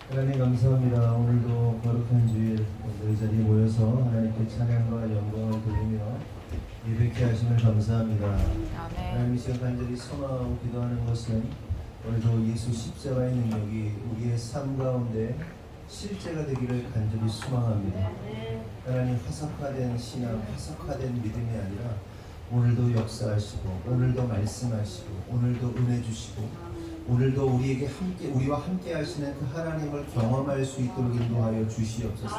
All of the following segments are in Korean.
하나님 감사합니다. 오늘도 거룩한 주일 이 자리에 모여서 하나님께 찬양과 영광을 돌리며 예배케 하심을 감사합니다. 하나님 이 시간 간절히 소망하고 기도하는 것은 오늘도 예수 십자가의 능력이 우리의 삶 가운데 실제가 되기를 간절히 소망합니다. 하나님 화석화된 신앙, 화석화된 믿음이 아니라 오늘도 역사하시고 오늘도 말씀하시고 오늘도 은혜 주시고 오늘도 우리와 함께 하시는 그 하나님을 경험할 수 있도록 인도하여 주시옵소서.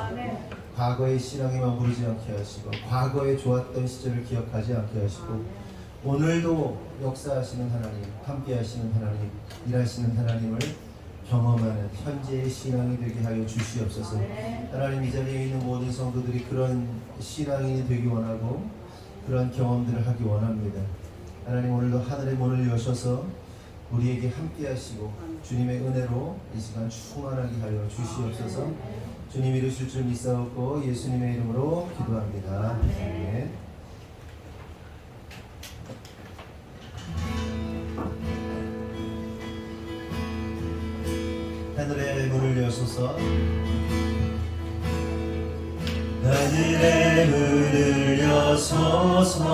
과거의 신앙에 머무르지 않게 하시고 과거에 좋았던 시절을 기억하지 않게 하시고 오늘도 역사하시는 하나님, 함께 하시는 하나님, 일하시는 하나님을 경험하는 현재의 신앙이 되게 하여 주시옵소서. 하나님, 이 자리에 있는 모든 성도들이 그런 신앙인이 되기 원하고 그런 경험들을 하기 원합니다. 하나님, 오늘도 하늘의 문을 여셔서 우리에게 함께 하시고 주님의 은혜로 이 시간 충만하게 하여 주시옵소서. 주님 이루실 줄 믿사옵고 예수님의 이름으로 기도합니다. 아멘. 하늘의 문을 여소서. 하늘의 문을 여소서.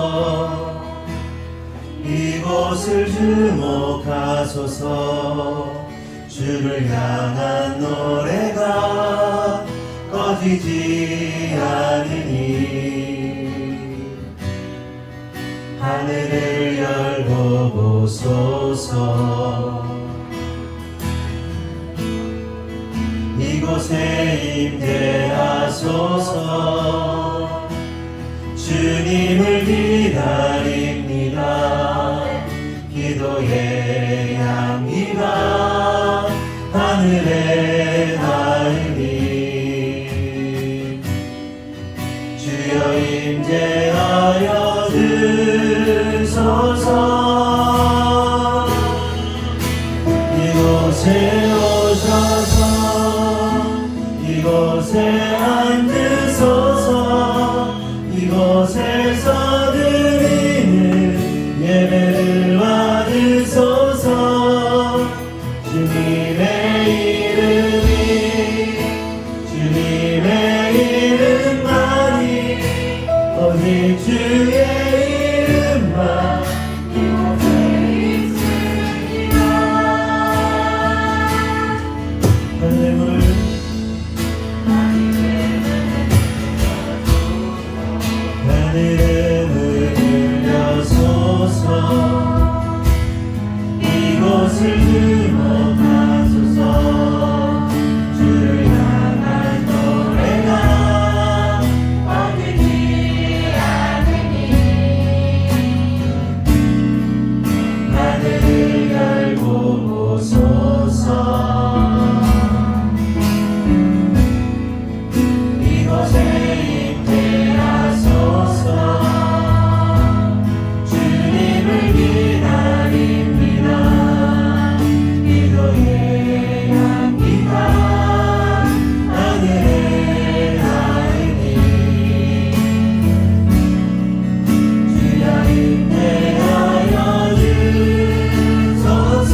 이곳을 주목하소서. 주를 향한 노래가 꺼지지 않으니 하늘을 열고 보소서. 이곳에 임재하소서. 주님을 기다립니다. 기도의 향기가 하늘에 닿으니 주여 임재하여 주소서. 이곳에 오셔서 이곳에 앉으소서. 이곳에서 드리는 예배를 받으소서. 주님의 이름만이 오직 주의 이름만 이곳에 있으리라. 하늘의 문을 여소서. 이곳을 주목하소서. 주를 향한 노래가 꺼지지 않으니 하늘을 열고 보소서. 이곳에 임재하소서. 주님을 기다립니다. 기도의 향기가 하늘에 닿으니 주여 임재하여 주소서.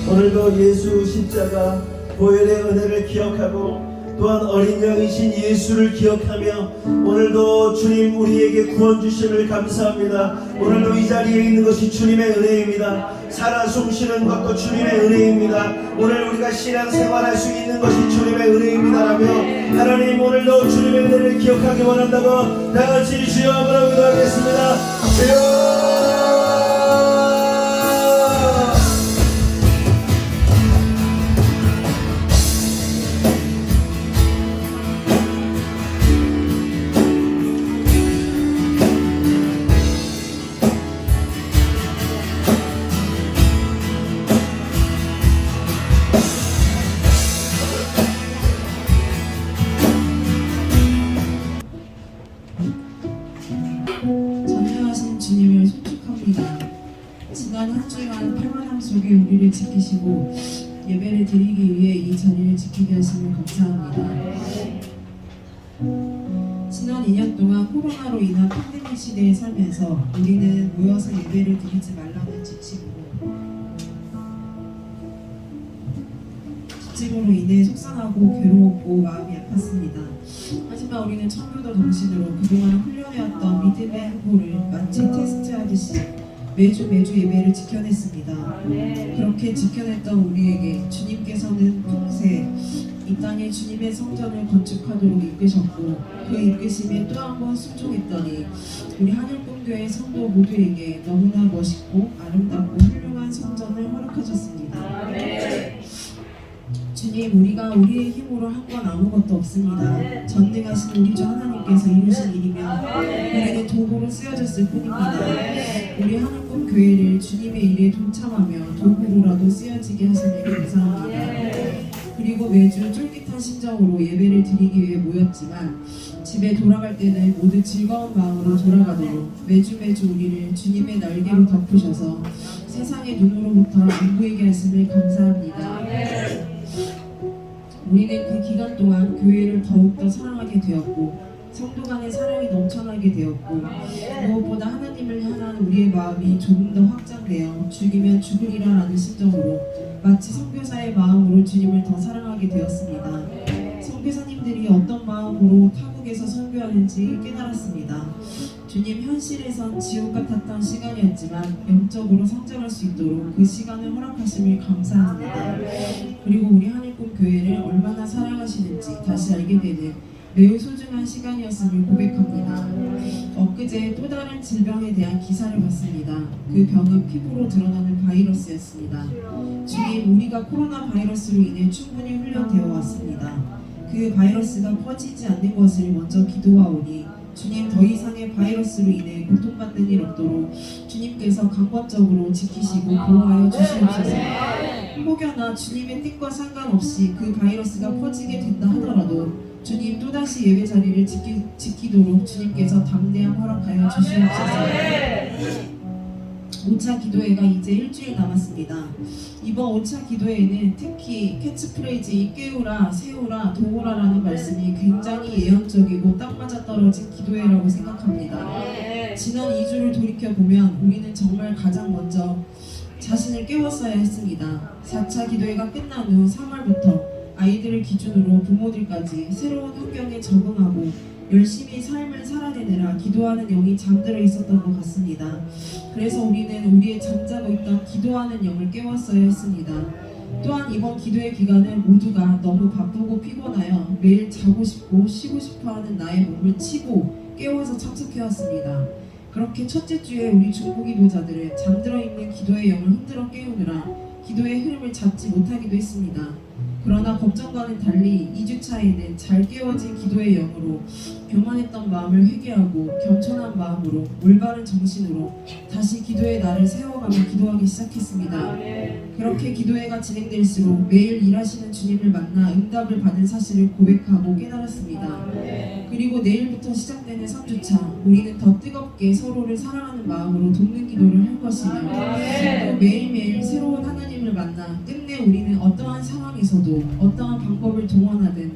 오늘도 예수 십자가 보혈의 은혜를 기억하고 또한 어린 양이신 예수를 기억하며 오늘도 주님 우리에게 구원 주심을 감사합니다. 오늘도 이 자리에 있는 것이 주님의 은혜입니다. 살아 숨쉬는 것도 주님의 은혜입니다. 오늘 우리가 신앙 생활할 수 있는 것이 주님의 은혜입니다라며 하나님 오늘도 주님의 은혜를 기억하기 원한다고 다같이 주여 한번 기도하겠습니다. 주여 전능하신 주님을 송축합니다. 지난 한 주간 평안함 속에 우리를 지키시고 예배를 드리기 위해 이 자리를 지키게 하심을 감사합니다. 지난 2년 동안 코로나로 인한 팬데믹 시대에 살면서 우리는 모여서 예배를 드리지 말라는 지침으로 인해 속상하고 괴로웠고 마음이 아팠습니다. 하지만 우리는 청교도 정신으로 그동안 훈련해왔던 믿음의 행보를 마치 테스트하듯이 매주 예배를 지켜냈습니다. 그렇게 지켜냈던 우리에게 주님께서는 평생 이 땅에 주님의 성전을 건축하도록 이끄셨고 그 이끄심에 또 한 번 순종했더니 우리 하늘꿈교회 성도 모두에게 너무나 멋있고 아름답고 훌륭한 성전을 허락하셨습니다. 주님, 우리가 우리의 힘으로 한 건 아무것도 없습니다. 전능하신 우리 주 하나님께서 이루신 일이며 우리는 도구로 쓰여졌을 뿐입니다. 우리 하늘꿈 교회를 주님의 일에 동참하며 도구로라도 쓰여지게 하시니 감사합니다. 그리고 그리고 매주 쫄깃한 심정으로 예배를 드리기 위해 모였지만 집에 돌아갈 때는 모두 즐거운 마음으로 돌아가도록 매주 우리를 주님의 날개로 덮으셔서 세상의 눈으로부터 안 보이게 하심을 감사합니다. 우리는 그 기간 동안 교회를 더욱더 사랑하게 되었고 성도 간의 사랑이 넘쳐나게 되었고 무엇보다 하나님을 향한 우리의 마음이 조금 더 확장되어 죽이면 죽으리라라는 심정으로 마치 선교사의 마음으로 주님을 더 사랑하게 되었습니다. 선교사님들이 어떤 마음으로 타국에서 선교하는지 깨달았습니다. 주님, 현실에선 지옥 같았던 시간이었지만 영적으로 성장할 수 있도록 그 시간을 허락하심을 감사합니다. 그리고 우리 하늘꿈 교회를 얼마나 사랑하시는지 다시 알게 되는 매우 소중한 시간이었음을 고백합니다. 엊그제 또 다른 질병에 대한 기사를 봤습니다. 그 병은 피부로 드러나는 바이러스였습니다. 주님, 우리가 코로나 바이러스로 인해 충분히 훈련되어 왔습니다. 그 바이러스가 퍼지지 않는 것을 먼저 기도하오니 주님, 더 이상의 바이러스로 인해 고통받는 일 없도록 주님께서 강권적으로 지키시고 보호하여 주시옵소서. 혹여나 주님의 뜻과 상관없이 그 바이러스가 퍼지게 된다 하더라도 주님, 또다시 예배 자리를 지키도록 주님께서 담대함 허락하여 주시옵소서. 5차 기도회가 이제 일주일 남았습니다. 이번 5차 기도회에는 특히 캐치프레이즈 깨우라, 세우라, 도우라라는 말씀이 굉장히 예언적이고 딱 맞아떨어진 기도회라고 생각합니다. 지난 2주를 돌이켜보면 우리는 정말 가장 먼저 자신을 깨웠어야 했습니다. 4차 기도회가 끝난 후 3월부터 아이들을 기준으로 부모들까지 새로운 환경에 적응하고 열심히 삶을 살아내느라 기도하는 영이 잠들어 있었던 것 같습니다. 그래서 우리는 우리의 잠자고 있던 기도하는 영을 깨웠어야 했습니다. 또한 이번 기도의 기간은 모두가 너무 바쁘고 피곤하여 매일 자고 싶고 쉬고 싶어하는 나의 몸을 치고 깨워서 참석해왔습니다. 그렇게 첫째 주에 우리 중보기도자들은 잠들어 있는 기도의 영을 흔들어 깨우느라 기도의 흐름을 잡지 못하기도 했습니다. 그러나 걱정과는 달리 2주차에는 잘 깨워진 기도의 영으로 교만했던 마음을 회개하고 겸손한 마음으로 올바른 정신으로 다시 기도의 날을 세워가며 기도하기 시작했습니다. 그렇게 기도회가 진행될수록 매일 일하시는 주님을 만나 응답을 받은 사실을 고백하고 깨달았습니다. 그리고 내일부터 시작되는 3주차, 우리는 더 뜨겁게 서로를 사랑하는 마음으로 돕는 기도를 할 것이며 또 매일매일 새로운 하나님을 만나 끝내 우리는 어떠한 상황에서도 어떠한 방법을 동원하든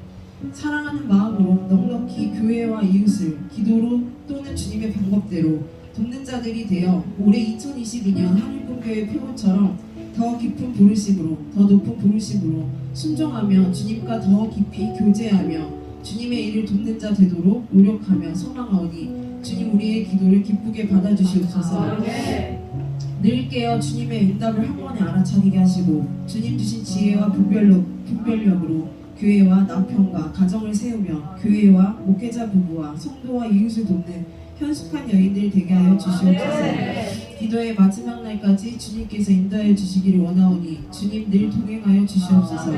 사랑하는 마음으로 넉넉히 교회와 이웃을 기도로 또는 주님의 방법대로 돕는 자들이 되어 올해 2022년 하늘꿈교회 표본처럼 더 깊은 부르심으로, 더 높은 부르심으로 순종하며 주님과 더 깊이 교제하며 주님의 일을 돕는 자 되도록 노력하며 소망하오니 주님, 우리의 기도를 기쁘게 받아주시옵소서. 늘 깨어 주님의 응답을 한 번에 알아차리게 하시고 주님 주신 지혜와 분별력으로 교회와 남편과 가정을 세우며 교회와 목회자 부부와 성도와 이웃을 돕는 현숙한 여인들 되게 하여 주시옵소서. 기도의 마지막 날까지 주님께서 인도하여 주시기를 원하오니 주님 늘 동행하여 주시옵소서.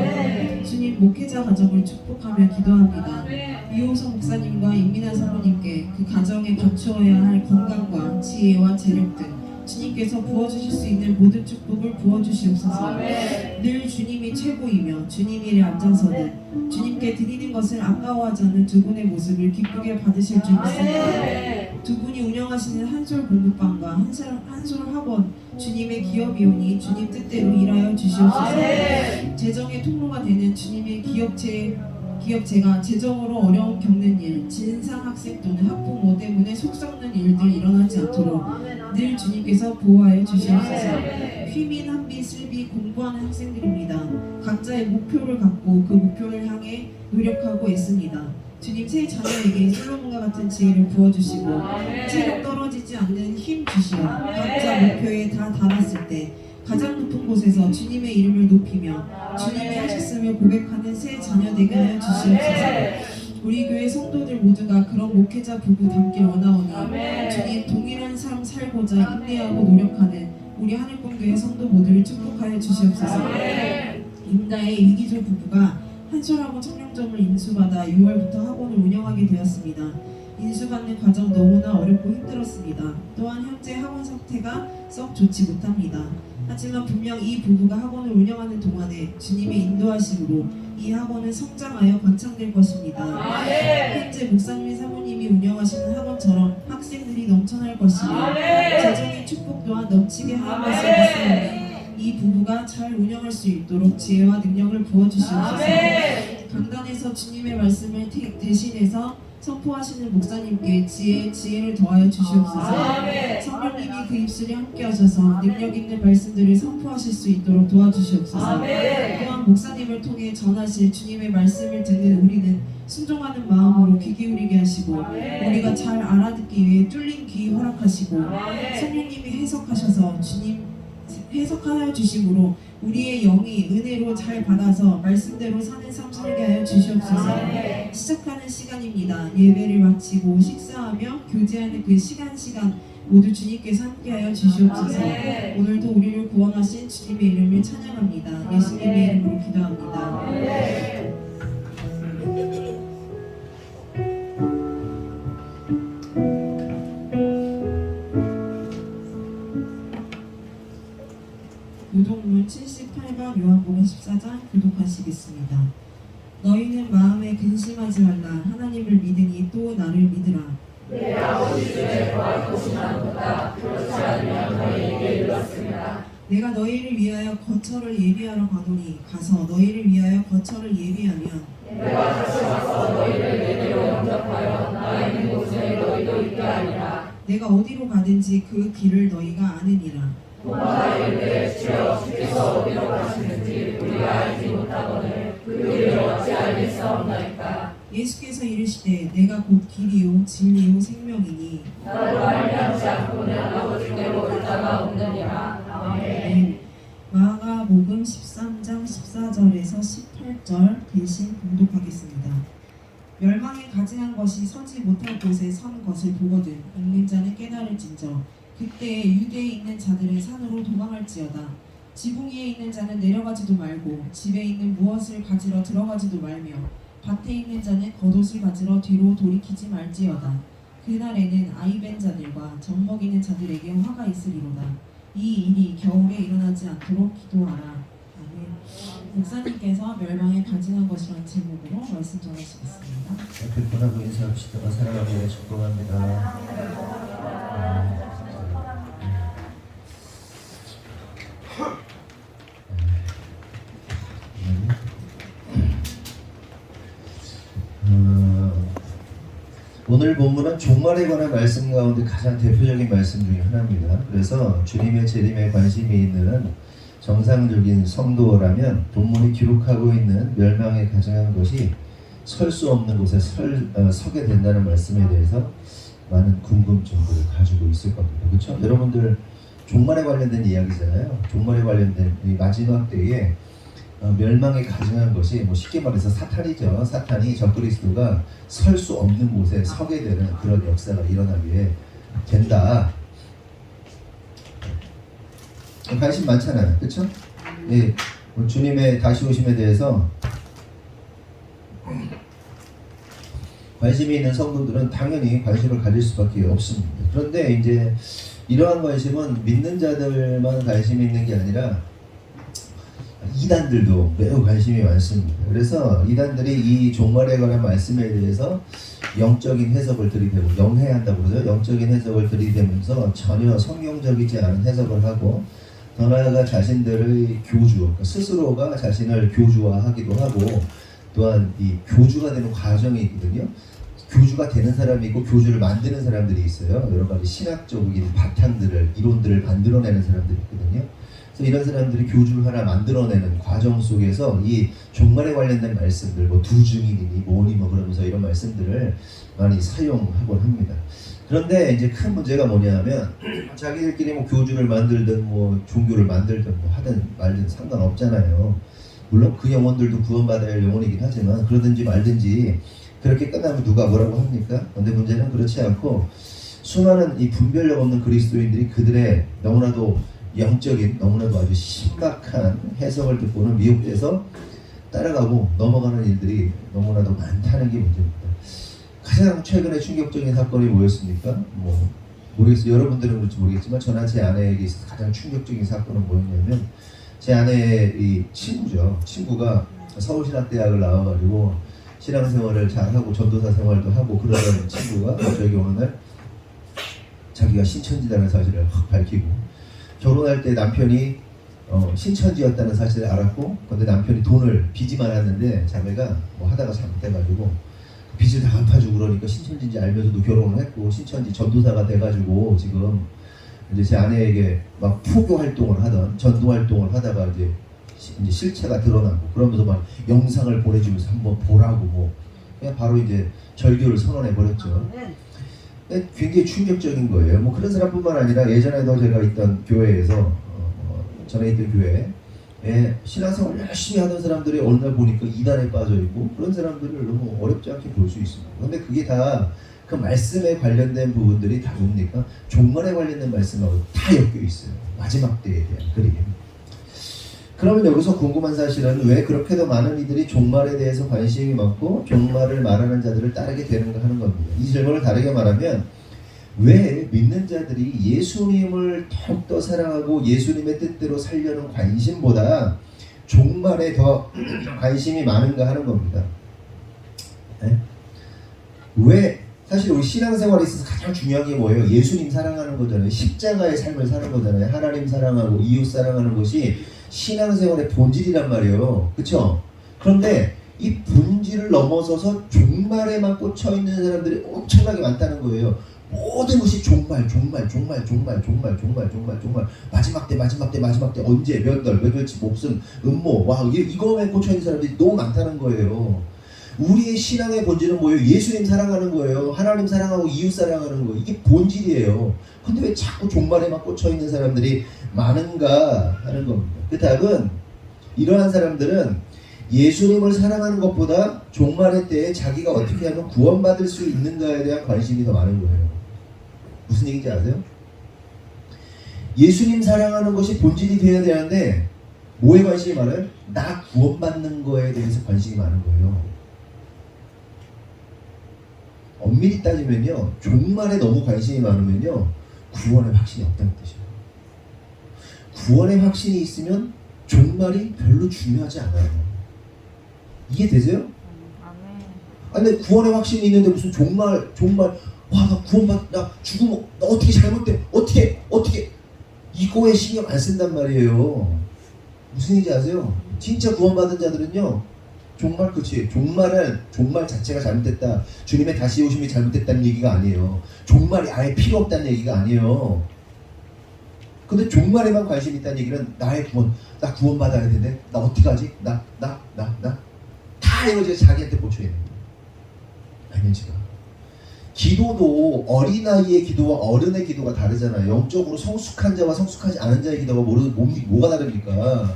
주님, 목회자 가정을 축복하며 기도합니다. 이호성 목사님과 임민아 사모님께 그 가정에 갖추어야 할 건강과 지혜와 재력 등 주님께서 부어주실 수 있는 모든 축복을 부어주시옵소서. 늘 주님이 최고이며 주님 일에 앞장서는 주님께 드리는 것을 아까워하지 않는 두 분의 모습을 기쁘게 받으실 줄 믿습니다. 두 분이 운영하시는 한솔 공부방과 한솔 학원 주님의 기업이오니 주님 뜻대로 일하여 주시옵소서. 재정의 통로가 되는 주님의 기업체가 재정으로 어려움 겪는 일, 진상 학생 또는 학부모 때문에 속 썩는 일들 일어나지 않도록 늘 주님께서 보호하여 주시옵소서. 휘민, 한비, 슬비 공부하는 학생들입니다. 각자의 목표를 갖고 그 목표를 향해 노력하고 있습니다. 주님, 새 자녀에게 솔로몬과 같은 지혜를 부어주시고 체력 떨어지지 않는 힘 주시어 각자 목표에 다 달았을 때 가장 높은 곳에서 주님의 이름을 높이며 주님이 하셨음을 고백하는 새 자녀 되게 하여 주시옵소서. 우리 교회 성도들 모두가 그런 목회자 부부 닮길 원하오니 주님, 동일한 삶 살고자 인내하고 노력하는 우리 하늘꿈교회 성도 모두를 축복하여 주시옵소서. 임다의 이기조 부부가 한솔학원 청량점을 인수받아 6월부터 학원을 운영하게 되었습니다. 인수받는 과정 너무나 어렵고 힘들었습니다. 또한 현재 학원 상태가 썩 좋지 못합니다. 하지만 분명 이 부부가 학원을 운영하는 동안에 주님의 인도하심으로 이 학원은 성장하여 번창될 것입니다. 현재 목사님 사모님이 운영하시는 학원처럼 학생들이 넘쳐날 것이며 재정의 축복 또한 넘치게 하는 것을 믿습니다. 이 부부가 잘 운영할 수 있도록 지혜와 능력을 부어주시옵소서. 강단에서 주님의 말씀을 대신해서 선포하시는 목사님께 지혜를 더하여 주시옵소서. 성령님이 그 입술에 함께 하셔서 능력 있는 말씀들을 선포하실 수 있도록 도와주시옵소서. 또한 목사님을 통해 전하실 주님의 말씀을 듣는 우리는 순종하는 마음으로 귀 기울이게 하시고 우리가 잘 알아듣기 위해 뚫린 귀 허락하시고 성령님이 해석하셔서 주님 해석하여 주심으로 우리의 영이 은혜로 잘 받아서 말씀대로 사는 삶 살게 하여 주시옵소서. 시작하는 시간입니다. 예배를 마치고 식사하며 교제하는 그 시간 모두 주님께서 함께하여 주시옵소서. 오늘도 우리를 구원하신 주님의 이름을 찬양합니다. 예수님의 이름으로 기도합니다. 교독문 78번 요한복음 14장 교독하시겠습니다. 너희는 마음에 근심하지 말라. 하나님을 믿으니 또 나를 믿으라. 내 아버지 집에 거할 곳이 많도다. 그렇지 않으면 너희에게 이르렀습니다. 내가 너희를 위하여 거처를 예비하러 가노니 가서 너희를 위하여 거처를 예비하면 내가 다시 와서 너희를 내게로 영접하여 나 있는 곳에 너희도 있게 하리라. 내가 어디로 가든지 그 길을 너희가 아느니라. 도마가 이르되 주여 주께서 어디로 가시는지 우리가 알지 못하거늘 그 길을 어찌 알겠사옵나이까. 예수께서 이르시되 내가 곧 길이요 진리요 생명이니 나로 말미암지 않고는 아버지께로 올 자가 없느니라. 아멘. 마가복음 13장 14절에서 18절 대신 봉독하겠습니다. 멸망에 가증한 것이 서지 못할 곳에 선 것을 보거든 읽는 자는 깨달을진저 그때 유대에 있는 자들은 산으로 도망할지어다. 지붕 위에 있는 자는 내려가지도 말고 집에 있는 무엇을 가지러 들어가지도 말며 밭에 있는 자는 겉옷을 가지러 뒤로 돌이키지 말지어다. 그날에는 아이벤 자들과 젖먹이는 자들에게 화가 있으리로다. 이 일이 겨울에 일어나지 않도록 기도하라. 아멘. 목사님께서 멸망에 가증한 것이라는 제목으로 말씀 전하시겠습니다. 백분하고 인사합시다. 사랑하기에 축복합니다. 오늘 본문은 종말에 관한 말씀 가운데 가장 대표적인 말씀 중에 하나입니다. 그래서 주님의 재림에 관심이 있는 정상적인 성도라면 본문이 기록하고 있는 멸망에 가증한 것이 설 수 없는 곳에 서게 된다는 말씀에 대해서 많은 궁금증들을 가지고 있을 겁니다. 그렇죠? 여러분들 종말에 관련된 이야기잖아요. 종말에 관련된 이 마지막 때에 멸망에 가증한 것이 쉽게 말해서 사탄이죠. 사탄이 적그리스도가 설 수 없는 곳에 서게 되는 그런 역사가 일어나게 된다. 관심 많잖아요. 그렇죠? 예, 주님의 다시 오심에 대해서 관심이 있는 성도들은 당연히 관심을 가질 수밖에 없습니다. 그런데 이제 이러한 관심은 믿는 자들만 관심이 있는 게 아니라 이단들도 매우 관심이 많습니다. 그래서 이단들이 이 종말에 관한 말씀에 대해서 영적인 해석을 들이대고 영해한다고 그러죠. 영적인 해석을 들이대면서 전혀 성경적이지 않은 해석을 하고 더 나아가 자신들의 교주, 스스로가 자신을 교주화하기도 하고 또한 이 교주가 되는 과정이 있거든요. 교주가 되는 사람이 있고 교주를 만드는 사람들이 있어요. 여러 가지 신학적인 바탕들을, 이론들을 만들어내는 사람들이 있거든요. 그래서 이런 사람들이 교주를 하나 만들어내는 과정 속에서 이 종말에 관련된 말씀들, 뭐 두 증인이니 뭐니 뭐 그러면서 이런 말씀들을 많이 사용하곤 합니다. 그런데 이제 큰 문제가 뭐냐면 자기들끼리 뭐 교주를 만들든 뭐 종교를 만들든 뭐 하든 말든 상관없잖아요. 물론 그 영혼들도 구원받아야 할 영혼이긴 하지만 그러든지 말든지 그렇게 끝나면 누가 뭐라고 합니까? 그런데 문제는 그렇지 않고 수많은 이 분별력 없는 그리스도인들이 그들의 너무나도 영적인 너무나도 아주 심각한 해석을 듣고는 미혹돼서 따라가고 넘어가는 일들이 너무나도 많다는 게 문제입니다. 가장 최근에 충격적인 사건이 뭐였습니까? 뭐 모르겠어요. 여러분들은 그럴지 모르겠지만 저나 제 아내에게 있어서 가장 충격적인 사건은 뭐였냐면 제 아내의 이 친구죠. 친구가 서울신학대학을 나와가지고 신앙생활을 잘하고 전도사 생활도 하고 그러던 친구가 저에게 어느 날 자기가 신천지라는 사실을 확 밝히고, 결혼할 때 남편이 신천지였다는 사실을 알았고, 근데 남편이 돈을 빚이 많았는데 자매가 뭐 하다가 잘못해가지고 빚을 다 갚아주고 그러니까 신천지인지 알면서도 결혼을 했고 신천지 전도사가 돼가지고 지금 이제 제 아내에게 막 포교 활동을 하던 전도 활동을 하다가 이제 실체가 드러나고 그러면서 막 영상을 보내주면서 한번 보라고 뭐 그냥 바로 이제 절교를 선언해 버렸죠. 굉장히 충격적인 거예요. 뭐 그런 사람뿐만 아니라 예전에도 제가 있던 교회에서 전에 있던 교회에 신앙생활 열심히 하던 사람들이 어느 날 보니까 이단에 빠져 있고 그런 사람들을 너무 어렵지 않게 볼 수 있습니다. 근데 그게 다 그 말씀에 관련된 부분들이 다 뭡니까? 종말에 관련된 말씀하고 다 엮여 있어요. 마지막 때에 대한 그림. 그러면 여기서 궁금한 사실은 왜 그렇게도 많은 이들이 종말에 대해서 관심이 많고 종말을 말하는 자들을 따르게 되는가 하는 겁니다. 이 질문을 다르게 말하면 왜 믿는 자들이 예수님을 더욱더 사랑하고 예수님의 뜻대로 살려는 관심보다 종말에 더 관심이 많은가 하는 겁니다. 네? 왜? 사실 우리 신앙생활에 있어서 가장 중요한 게 뭐예요? 예수님 사랑하는 거잖아요. 십자가의 삶을 사는 거잖아요. 하나님 사랑하고 이웃 사랑하는 것이 신앙생활의 본질이란 말이에요. 그렇죠? 그런데 이 본질을 넘어서서 종말에만 꽂혀있는 사람들이 엄청나게 많다는 거예요. 모든 것이 종말 마지막 때 언제 몇 월치 목숨 음모 와 이거에 꽂혀있는 사람들이 너무 많다는 거예요. 우리의 신앙의 본질은 뭐예요? 예수님 사랑하는 거예요. 하나님 사랑하고 이웃 사랑하는 거예요. 이게 본질이에요. 근데 왜 자꾸 종말에만 꽂혀있는 사람들이 많은가 하는 겁니다. 그 답은 이러한 사람들은 예수님을 사랑하는 것보다 종말의 때에 자기가 어떻게 하면 구원받을 수 있는가에 대한 관심이 더 많은 거예요. 무슨 얘기인지 아세요? 예수님 사랑하는 것이 본질이 되어야 되는데 뭐에 관심이 많아요? 나 구원받는 거에 대해서 관심이 많은 거예요. 엄밀히 따지면요, 종말에 너무 관심이 많으면요 구원의 확신이 없다는 뜻이에요. 구원의 확신이 있으면 종말이 별로 중요하지 않아요. 이해되세요? 아니 근데 구원의 확신이 있는데 무슨 종말 와 나 구원받 나 죽으면 나 어떻게 잘못돼 어떻게 이거에 신경 안 쓴단 말이에요. 무슨 얘기인지 아세요? 진짜 구원받은 자들은요 종말 끝이에요. 종말 자체가 잘못됐다, 주님의 다시 오심이 잘못됐다는 얘기가 아니에요. 종말이 아예 필요 없다는 얘기가 아니에요. 근데 종말에만 관심이 있다는 얘기는 나의 구원, 나 구원받아야 되는데 나 어떻게 하지? 나 다 이거 자기한테 꽂혀있는 거예요. 아니지가 기도도 어린아이의 기도와 어른의 기도가 다르잖아요. 영적으로 성숙한 자와 성숙하지 않은 자의 기도가 뭐가 다릅니까?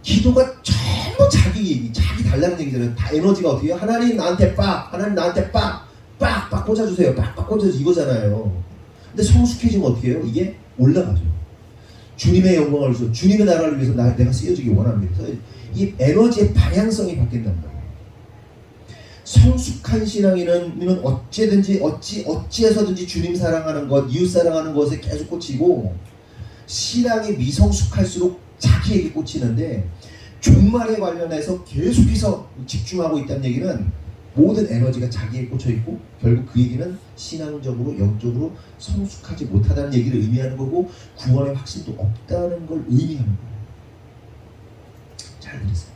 기도가 전부 자기 달라는 얘기잖아요. 다 에너지가 어떻게 해요? 하나님 나한테 빡 꽂아주세요. 빡 꽂아주세요 이거잖아요. 근데 성숙해지면 어떻게 해요? 이게 올라가죠. 주님의 영광을 위해서, 주님의 나라를 위해서 내가 쓰여지기 원합니다. 그래서 이 에너지의 방향성이 바뀐단 말이에요. 성숙한 신앙인은 어찌해서든지 주님 사랑하는 것, 이웃 사랑하는 것에 계속 꽂히고, 신앙이 미성숙할수록 자기에게 꽂히는데 종말에 관련해서 계속해서 집중하고 있다는 얘기는 모든 에너지가 자기에 꽂혀있고 결국 그 얘기는 신앙적으로 영적으로 성숙하지 못하다는 얘기를 의미하는 거고 구원의 확신도 없다는 걸 의미하는 거예요. 잘 들으세요.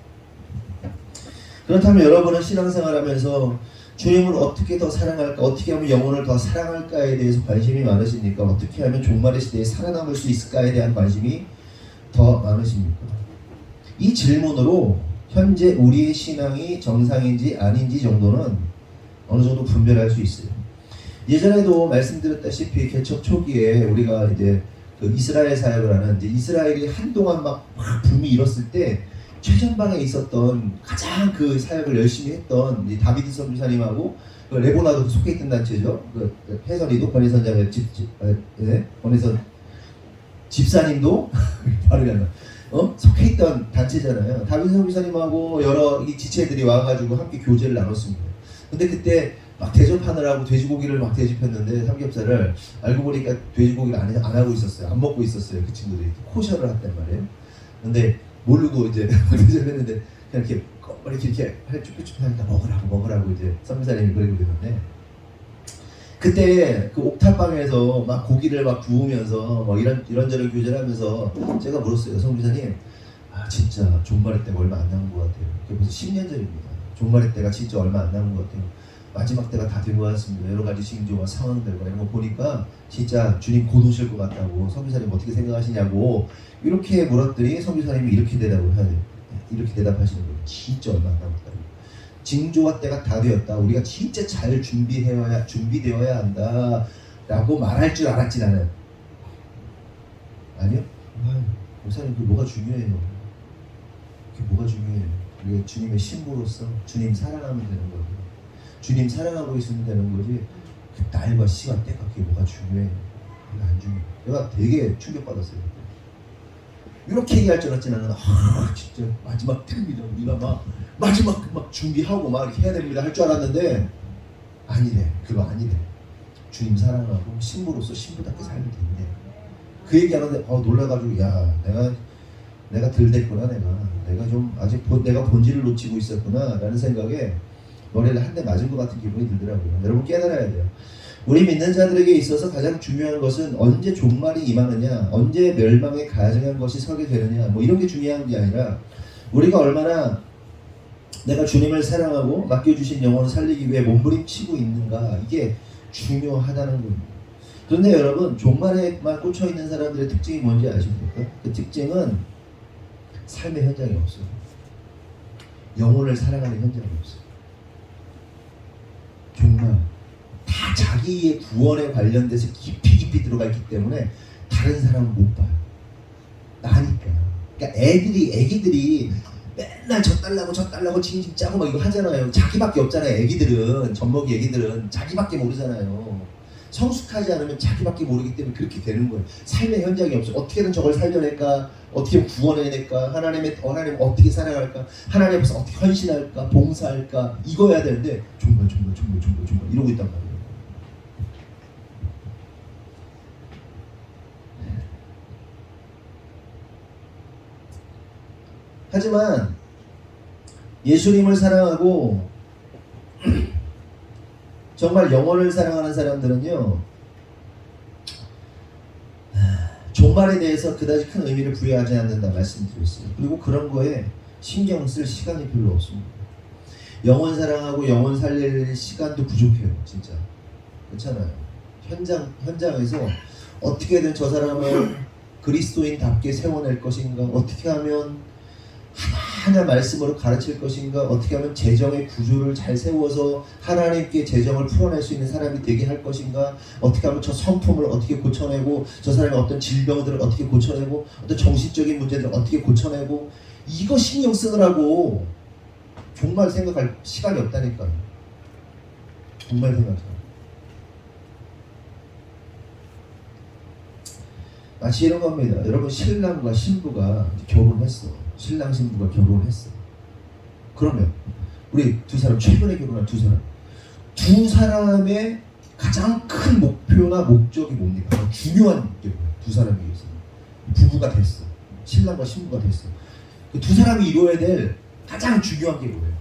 그렇다면 여러분은 신앙생활하면서 주님을 어떻게 더 사랑할까, 어떻게 하면 영혼을 더 사랑할까에 대해서 관심이 많으십니까? 어떻게 하면 종말의 시대에 살아남을 수 있을까에 대한 관심이 더 많으십니까? 이 질문으로 현재 우리의 신앙이 정상인지 아닌지 정도는 어느 정도 분별할 수 있어요. 예전에도 말씀드렸다시피 개척 초기에 우리가 이제 그 이스라엘 사역을 하는 이제 이스라엘이 한동안 막 붐이 일었을 때 최전방에 있었던 가장 그 사역을 열심히 했던 이 다비드 선교사님하고 그 레보나도 속해 있던 단체죠. 그 해선이도 권해선장의 권해선 집사님도 발음이 안 나. 속해 있던 단체잖아요. 다비드 선교사님하고 여러 이 지체들이 와가지고 함께 교제를 나눴습니다. 근데 그때 막 대접하느라고 돼지고기를 막 대접했는데 삼겹살을 알고 보니까 돼지고기를 안 하고 있었어요. 안 먹고 있었어요. 그 친구들이 코셔를 했단 말이에요. 근데 모르고 이제 대접했는데 그냥 이렇게 이렇게 쭈뼛쭈뼛 하니까 먹으라고 이제 선교사님이 그러고 그러는데, 그때 그 옥탑방에서 막 고기를 막 구우면서 막 이런저런 교제하면서 제가 물었어요. 선교사님, 진짜 종말의 때가 얼마 안 남은 것 같아요. 그게 벌써 10년 전입니다. 종말의 때가 진짜 얼마 안 남은 것 같아요. 마지막 때가 다 된 것 같습니다. 여러 가지 징조와 상황들과 이런 거 보니까 진짜 주님 곧 오실 것 같다고, 선교사님 어떻게 생각하시냐고 이렇게 물었더니 선교사님이 이렇게 대답을 해야 돼요. 이렇게 대답하시는 거예요. 진짜 얼마 안 남았다고. 징조와 때가 다 되었다. 우리가 진짜 잘 준비되어야 한다 라고 말할 줄 알았지 나는. 아니요? 목사님 그게 뭐가 중요해요. 그게 뭐가 중요해요. 우리가 주님의 신부로서 주님 사랑하면 되는 거고, 주님 사랑하고 있으면 되는 거지, 그 날과 시간 때가 그게 뭐가 중요해. 그게 안 중요해. 내가 되게 충격받았어요. 이렇게 얘기할 줄 알았지 나는. 진짜 마지막 때입니다. 우리가 막 마지막 막 준비하고 막 이렇게 해야 됩니다 할 줄 알았는데, 아니래. 그거 아니래. 주님 사랑하고 신부로서 신부답게 살면 된대. 그 얘기하는데 놀라가지고, 야, 내가 덜 됐구나. 내가 좀 아직 내가 본질을 놓치고 있었구나 라는 생각에 머리를 한 대 맞은 것 같은 기분이 들더라고요. 여러분 깨달아야 돼요. 우리 믿는 자들에게 있어서 가장 중요한 것은 언제 종말이 임하느냐, 언제 멸망에 가증한 것이 서게 되느냐, 뭐 이런 게 중요한 게 아니라 우리가 얼마나 내가 주님을 사랑하고 맡겨주신 영혼을 살리기 위해 몸부림치고 있는가, 이게 중요하다는 겁니다. 그런데 여러분, 종말에만 꽂혀있는 사람들의 특징이 뭔지 아십니까? 그 특징은 삶의 현장이 없어요. 영혼을 사랑하는 현장이 없어요. 정말 다 자기의 구원에 관련돼서 깊이 들어가 있기 때문에 다른 사람은 못 봐요. 나니까. 그러니까 애기들이 맨날 저 달라고 징징 짜고 막 이거 하잖아요. 자기밖에 없잖아요. 애기들은, 젖먹이 애기들은 자기밖에 모르잖아요. 성숙하지 않으면 자기밖에 모르기 때문에 그렇게 되는 거예요. 삶의 현장이 없어요. 어떻게든 저걸 살려낼까, 어떻게 구원해낼까, 하나님 어떻게 사랑할까, 하나님 앞에서 어떻게 헌신할까, 봉사할까, 이거야 되는데 정말 이러고 있단 말이에요. 하지만 예수님을 사랑하고 정말 영혼을 사랑하는 사람들은요, 종말에 대해서 그다지 큰 의미를 부여하지 않는다 말씀드렸어요. 그리고 그런 거에 신경 쓸 시간이 별로 없습니다. 영혼 사랑하고 영혼 살릴 시간도 부족해요. 진짜 그렇잖아요. 현장에서 어떻게든 저 사람을 그리스도인답게 세워낼 것인가, 어떻게 하면 하나하나 말씀으로 가르칠 것인가, 어떻게 하면 재정의 구조를 잘 세워서 하나님께 재정을 풀어낼 수 있는 사람이 되게 할 것인가, 어떻게 하면 저 성품을 어떻게 고쳐내고, 저 사람의 어떤 질병들을 어떻게 고쳐내고, 어떤 정신적인 문제들을 어떻게 고쳐내고, 이거 신경 쓰느라고 정말 생각할 시간이 없다니까요. 정말 생각해요. 마치 이런 겁니다. 여러분, 신랑과 신부가 결혼했어. 신랑 신부가 결혼했어. 그러면 우리 두 사람, 최근에 결혼한 두 사람의 가장 큰 목표나 목적이 뭡니까? 중요한 게 뭐예요? 두 사람이 위해서 부부가 됐어. 신랑과 신부가 됐어. 그 두 사람이 이루어야 될 가장 중요한 게 뭐예요?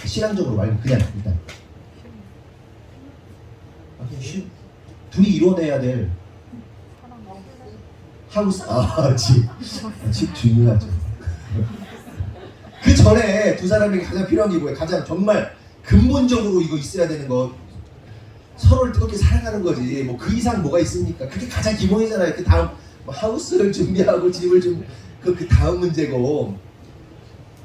신앙적으로 말고 그냥 일단 둘이 이뤄내야 될 하우스, 집 중요하죠. 그 전에 두 사람에게 가장 필요한 게 뭐예요? 가장 정말 근본적으로 이거 있어야 되는 거, 서로를 뜨겁게 사랑하는 거지. 뭐 그 이상 뭐가 있습니까? 그게 가장 기본이잖아요. 그 다음 뭐 하우스를 준비하고 집을 좀 그 다음 문제고,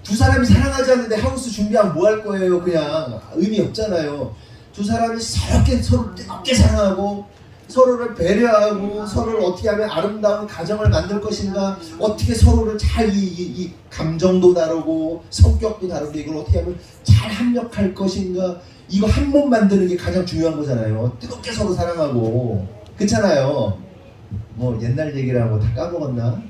두 사람이 사랑하지 않는데 하우스 준비하면 뭐 할 거예요? 그냥 의미 없잖아요. 두 사람이 서로 뜨겁게 사랑하고 서로를 배려하고 서로를 어떻게 하면 아름다운 가정을 만들 것인가, 어떻게 서로를 잘 이 감정도 다르고 성격도 다른데 이걸 어떻게 하면 잘 합력할 것인가, 이거 한 몸 만드는 게 가장 중요한 거잖아요. 뜨겁게 서로 사랑하고. 그렇잖아요. 뭐 옛날 얘기라고 다 까먹었나?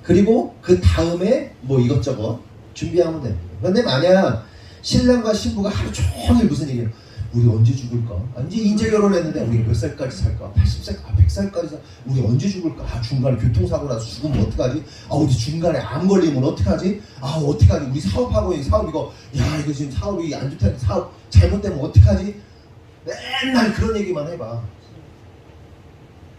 그리고 그 다음에 뭐 이것저것 준비하면 됩니다. 그런데 만약 신랑과 신부가 하루 종일 무슨 얘기예요? 우리 언제 죽을까? 이제 결혼했는데 우리 몇 살까지 살까? 80살, 100살까지 살. 우리 언제 죽을까? 중간에 교통사고 나서 죽으면 어떡하지? 우리 중간에 암 걸리면 어떡하지? 어떡하지? 우리 사업하고 있는 사업 이거 지금 사업이 안 좋다. 사업 잘못되면 어떡하지? 맨날 그런 얘기만 해봐.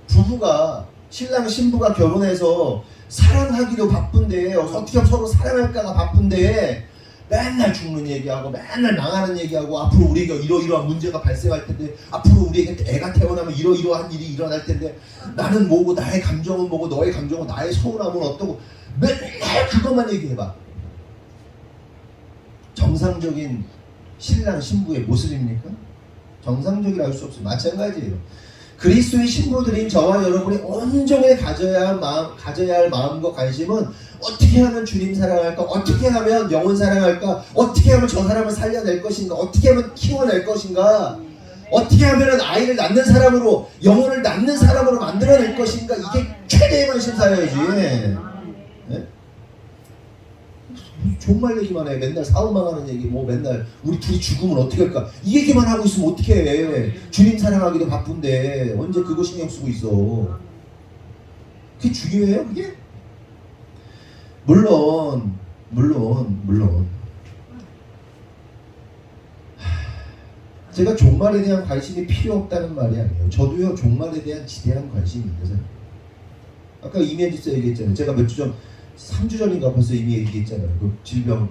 부부가 신랑 신부가 결혼해서 사랑하기도 바쁜데 어떻게 하면 서로 사랑할까가 바쁜데 맨날 죽는 얘기하고 맨날 망하는 얘기하고 앞으로 우리가 이러이러한 문제가 발생할 텐데 앞으로 우리에게 애가 태어나면 이러이러한 일이 일어날 텐데 나는 뭐고 나의 감정은 뭐고 너의 감정은 나의 서운함은 어떠고 맨날 그것만 얘기해봐. 정상적인 신랑 신부의 모습입니까? 정상적이라 할 수 없어요. 마찬가지예요. 그리스도의 신부들인 저와 여러분이 온종일 가져야 할 마음과 관심은 어떻게 하면 주님 사랑할까? 어떻게 하면 영혼 사랑할까? 어떻게 하면 저 사람을 살려낼 것인가? 어떻게 하면 키워낼 것인가? 어떻게 하면 아이를 낳는 사람으로 영혼을 낳는 사람으로 만들어낼 것인가? 이게 최대의 관심사여야지. 네? 정말 얘기만 해. 맨날 사업만 하는 얘기, 맨날 우리 둘이 죽으면 어떻게 할까? 이 얘기만 하고 있으면 어떻게 해? 주님 사랑하기도 바쁜데 언제 그거 신경 쓰고 있어? 그게 중요해요, 그게? 물론 제가 종말에 대한 관심이 필요 없다는 말이 아니에요. 저도요 종말에 대한 지대한 관심이 있어요. 아까 이미연 집사 얘기했잖아요. 제가 몇 주 전 3주 전인가 벌써 이미 얘기했잖아요. 그 질병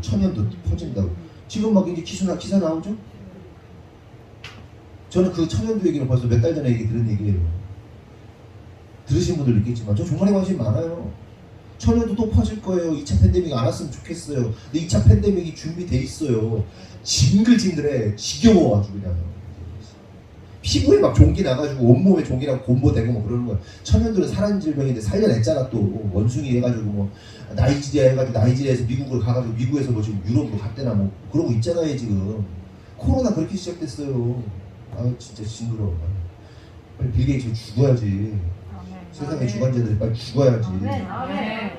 천연두 퍼진다고. 지금 막 이제 기사 나오죠? 저는 그 천연두 얘기는 벌써 몇 달 전에 들은 얘기예요. 들으신 분들 있겠지만 저 종말에 관심 많아요. 천연두 또 퍼질 거예요. 2차 팬데믹 안 왔으면 좋겠어요. 근데 2차 팬데믹이 준비돼 있어요. 징글징글해. 지겨워 아주 그냥. 피부에 막 종기 나가지고 온몸에 종기랑 곰보대고 뭐 그러는 거야. 천연두는 살아있는 질병인데 살려냈잖아 또. 원숭이 해가지고 나이지리아 해가지고 나이지리아에서 미국을 가가지고 미국에서 지금 유럽으로 갔대나 그러고 있잖아요 지금. 코로나 그렇게 시작됐어요. 진짜 징그러워. 빨리 빌 게이츠 죽어야지. 세상의 주관자들이 빨리 죽어야지.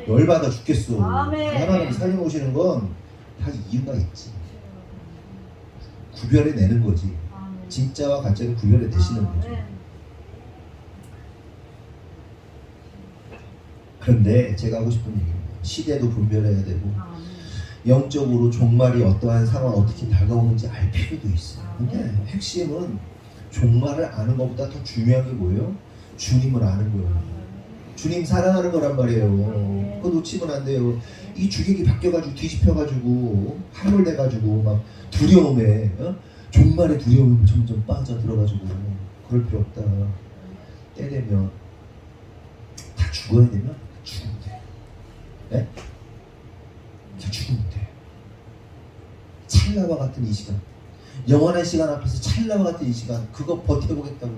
열받아 죽겠어. 하나님이 살려오시는 건 다 이유가 있지. 구별해 내는 거지. 진짜와 가짜를 구별해 내시는 거죠. 그런데 제가 하고 싶은 얘기는 시대도 분별해야 되고 영적으로 종말이 어떠한 상황 어떻게 다가오는지 알 필요도 있어요. 근데 핵심은 종말을 아는 것보다 더 중요한 게 뭐예요? 주님을 아는 거예요. 주님 사랑하는 거란 말이에요. 그거 놓치면 안 돼요. 이 주객이 바뀌어가지고 뒤집혀가지고 함몰돼가지고 막 두려움에 종말의 두려움이 점점 빠져들어가지고 그럴 필요 없다. 때 되면 다 죽어야 되면 죽으면 돼. 네? 다 죽으면 돼. 찰나와 같은 이 시간, 영원한 시간 앞에서 찰나와 같은 이 시간, 그거 버텨보겠다고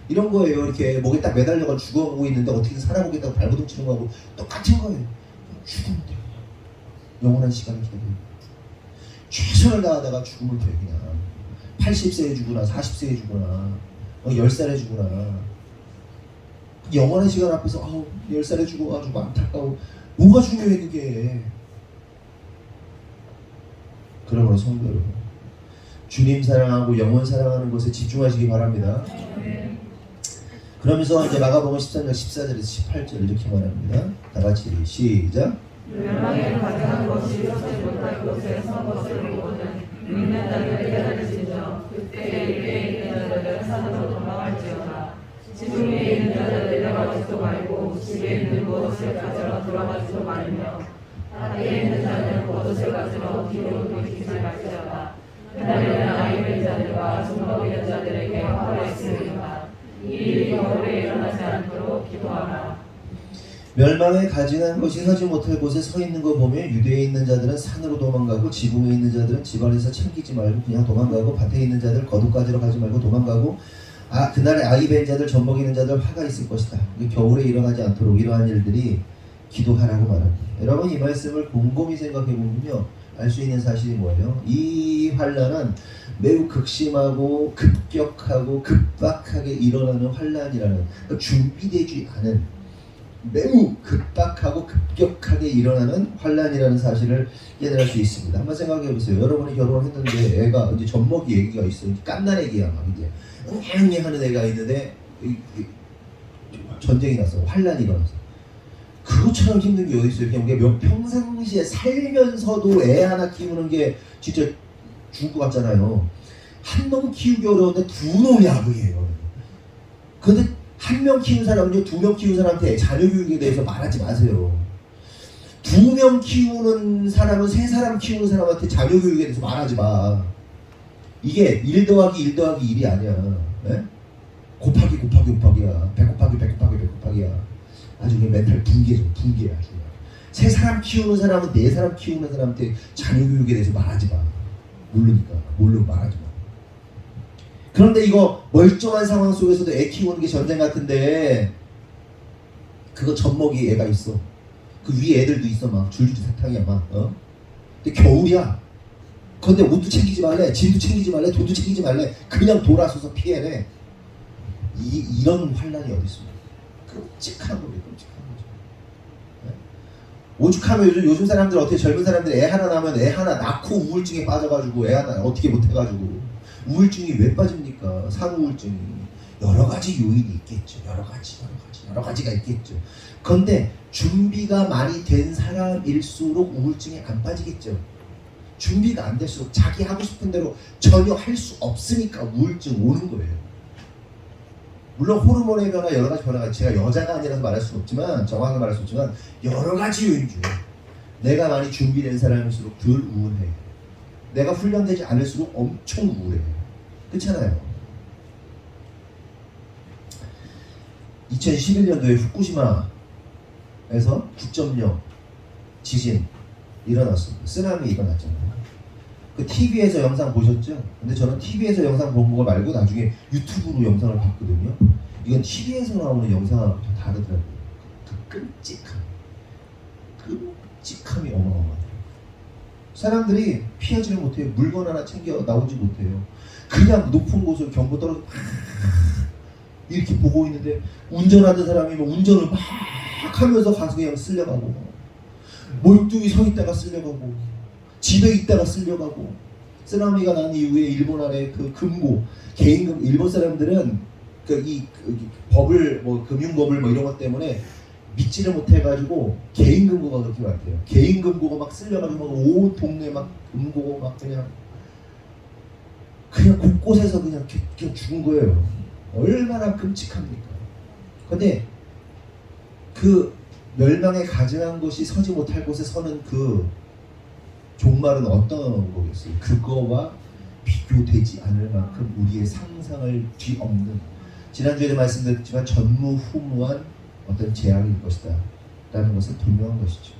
이런 거예요. 이렇게 목에 딱 매달려가 죽어오고 있는데 어떻게든 살아보겠다고 발버둥 치는 거하고 똑같은 거예요. 죽으면 돼. 영원한 시간을 기다려. 최선을 다하다가 죽으면 돼. 그냥 80세에 죽으나 40세에 죽으나 10살에 죽으나 영원한 시간 앞에서 10살에 죽어가지고 안타까워. 뭐가 중요해 그게. 그러므로 성도 여러분, 주님 사랑하고 영혼 사랑하는 것에 집중하시기 바랍니다. 그러면서 이제 마가복음 13장 14절에서 18절 이렇게 말합니다. 다 같이 시작. 멸망에 가져간 것이 서지 못할 곳에 선 것을 보거든 믿는 자들을 깨달을지며 그때 위에 있는 자들은 산으로 도망할지어다. 집 위에 있는 자들은 내려가지도 말고 집에 있는 무엇을 가져라 돌아가지도 말며 땅에 있는 자들은 무엇을 가져라 뒤로 돌이키지 말지어다. 그날에는 아이의 자들과 종로 있는 자들에게 화가 있으리라. 이 일이 겨울에 일어나지 않도록 기도하라. 멸망에 가증한 것이 서지 못할 곳에 서 있는 거 보면 유대에 있는 자들은 산으로 도망가고 지붕에 있는 자들은 집안에서 챙기지 말고 그냥 도망가고 밭에 있는 자들 거둑가지러 가지 말고 도망가고 그날에 아이 벤 자들 젖먹이는 자들 화가 있을 것이다. 겨울에 일어나지 않도록 이러한 일들이 기도하라고 말합니다. 여러분 이 말씀을 곰곰이 생각해 보면요 알 수 있는 사실이 뭐예요? 이 환란은 매우 극심하고 급격하고 급박하게 일어나는 환란이라는, 그러니까 준비되지 않은 매우 급박하고 급격하게 일어나는 환란이라는 사실을 깨달을 수 있습니다. 한번 생각해 보세요. 여러분이 결혼했는데 애가 이제 젖먹이 애기가 있어요. 깐난 애기야 막 이제 응애 하는 애가 있는데 전쟁이 나서 환란이 일어나서 그것처럼 힘든 게 어디 있어요? 그냥 우리가 평상시에 살면서도 애 하나 키우는 게 진짜 죽을 것 같잖아요. 한 놈 키우기 어려운데 두 놈이 악이에요. 근데 한 명 키우는 사람은요, 두 명 키우는 사람한테 자녀 교육에 대해서 말하지 마세요. 두 명 키우는 사람은 세 사람 키우는 사람한테 자녀 교육에 대해서 말하지 마. 이게 1 더하기 1 더하기 1이 아니야. 네? 곱하기 곱하기 곱하기야. 100 곱하기 100 곱하기 100 곱하기야. 아주 그냥 멘탈 붕괴죠. 붕괴야. 세 사람 키우는 사람은 네 사람 키우는 사람한테 자녀 교육에 대해서 말하지 마. 모르니까. 모르면 말하지 마. 그런데 이거 멀쩡한 상황 속에서도 애 키우는 게 전쟁 같은데 그거 젖먹이 애가 있어. 그 위에 애들도 있어. 막 줄줄이 사탕이야 막. 근데 겨울이야. 근데 옷도 챙기지 말래. 짐도 챙기지 말래. 돈도 챙기지 말래. 그냥 돌아서서 피해내. 이런 환란이 어디 있습니까? 끔찍한 겁니다. 끔찍한 거죠. 네? 오죽하면 요즘 사람들 어떻게 젊은 사람들 애 하나 낳으면 애 하나 낳고 우울증에 빠져가지고 애 하나 어떻게 못해가지고 우울증이 왜 빠집니까? 산후우울증이 여러 가지 요인이 있겠죠. 여러 가지가 있겠죠. 그런데 준비가 많이 된 사람일수록 우울증에 안 빠지겠죠. 준비가 안 될수록 자기 하고 싶은 대로 전혀 할 수 없으니까 우울증 오는 거예요. 물론 호르몬의 변화, 여러 가지 변화가 제가 여자가 아니라서 말할 수는 없지만 정확하게 말할 수 없지만 여러 가지 요인 중에 내가 많이 준비된 사람일수록 덜 우울해. 내가 훈련되지 않을수록 엄청 우울해. 그렇잖아요. 2011년도에 후쿠시마에서 9.0 지진 일어났습니다. 쓰나미 일어났잖아요. 그 TV에서 영상 보셨죠? 근데 저는 TV에서 영상 본 거 말고 나중에 유튜브로 영상을 봤거든요. 이건 TV에서 나오는 영상하고 좀 다르더라고요. 그 끔찍함이 어마어마해요. 사람들이 피하지를 못해요. 물건 하나 챙겨 나오지 못해요. 그냥 높은 곳을 경보 떨어져 이렇게 보고 있는데 운전하는 사람이 뭐 운전을 막 하면서 가서 그냥 쓸려가고 멀뚱히 서 있다가 쓸려가고 집에 있다가 쓸려가고 쓰나미가 난 이후에 일본 안에 그 금고 개인금 일본 사람들은 이 법을 뭐 금융법을 뭐 이런 것 때문에 믿지를 못해가지고 개인 금고가 그렇게 많대요. 개인 금고가 막 쓸려가지고 막 온 동네 막 금고 막 그냥 곳곳에서 그냥 죽은 거예요. 얼마나 끔찍합니까? 근데 그 멸망에 가증한 곳이 서지 못할 곳에 서는 그 종말은 어떤 거겠어요? 그거와 비교되지 않을 만큼 우리의 상상을 뒤엎는 지난주에도 말씀드렸지만 전무후무한 어떤 재앙일 것이다 라는 것은 분명한 것이죠.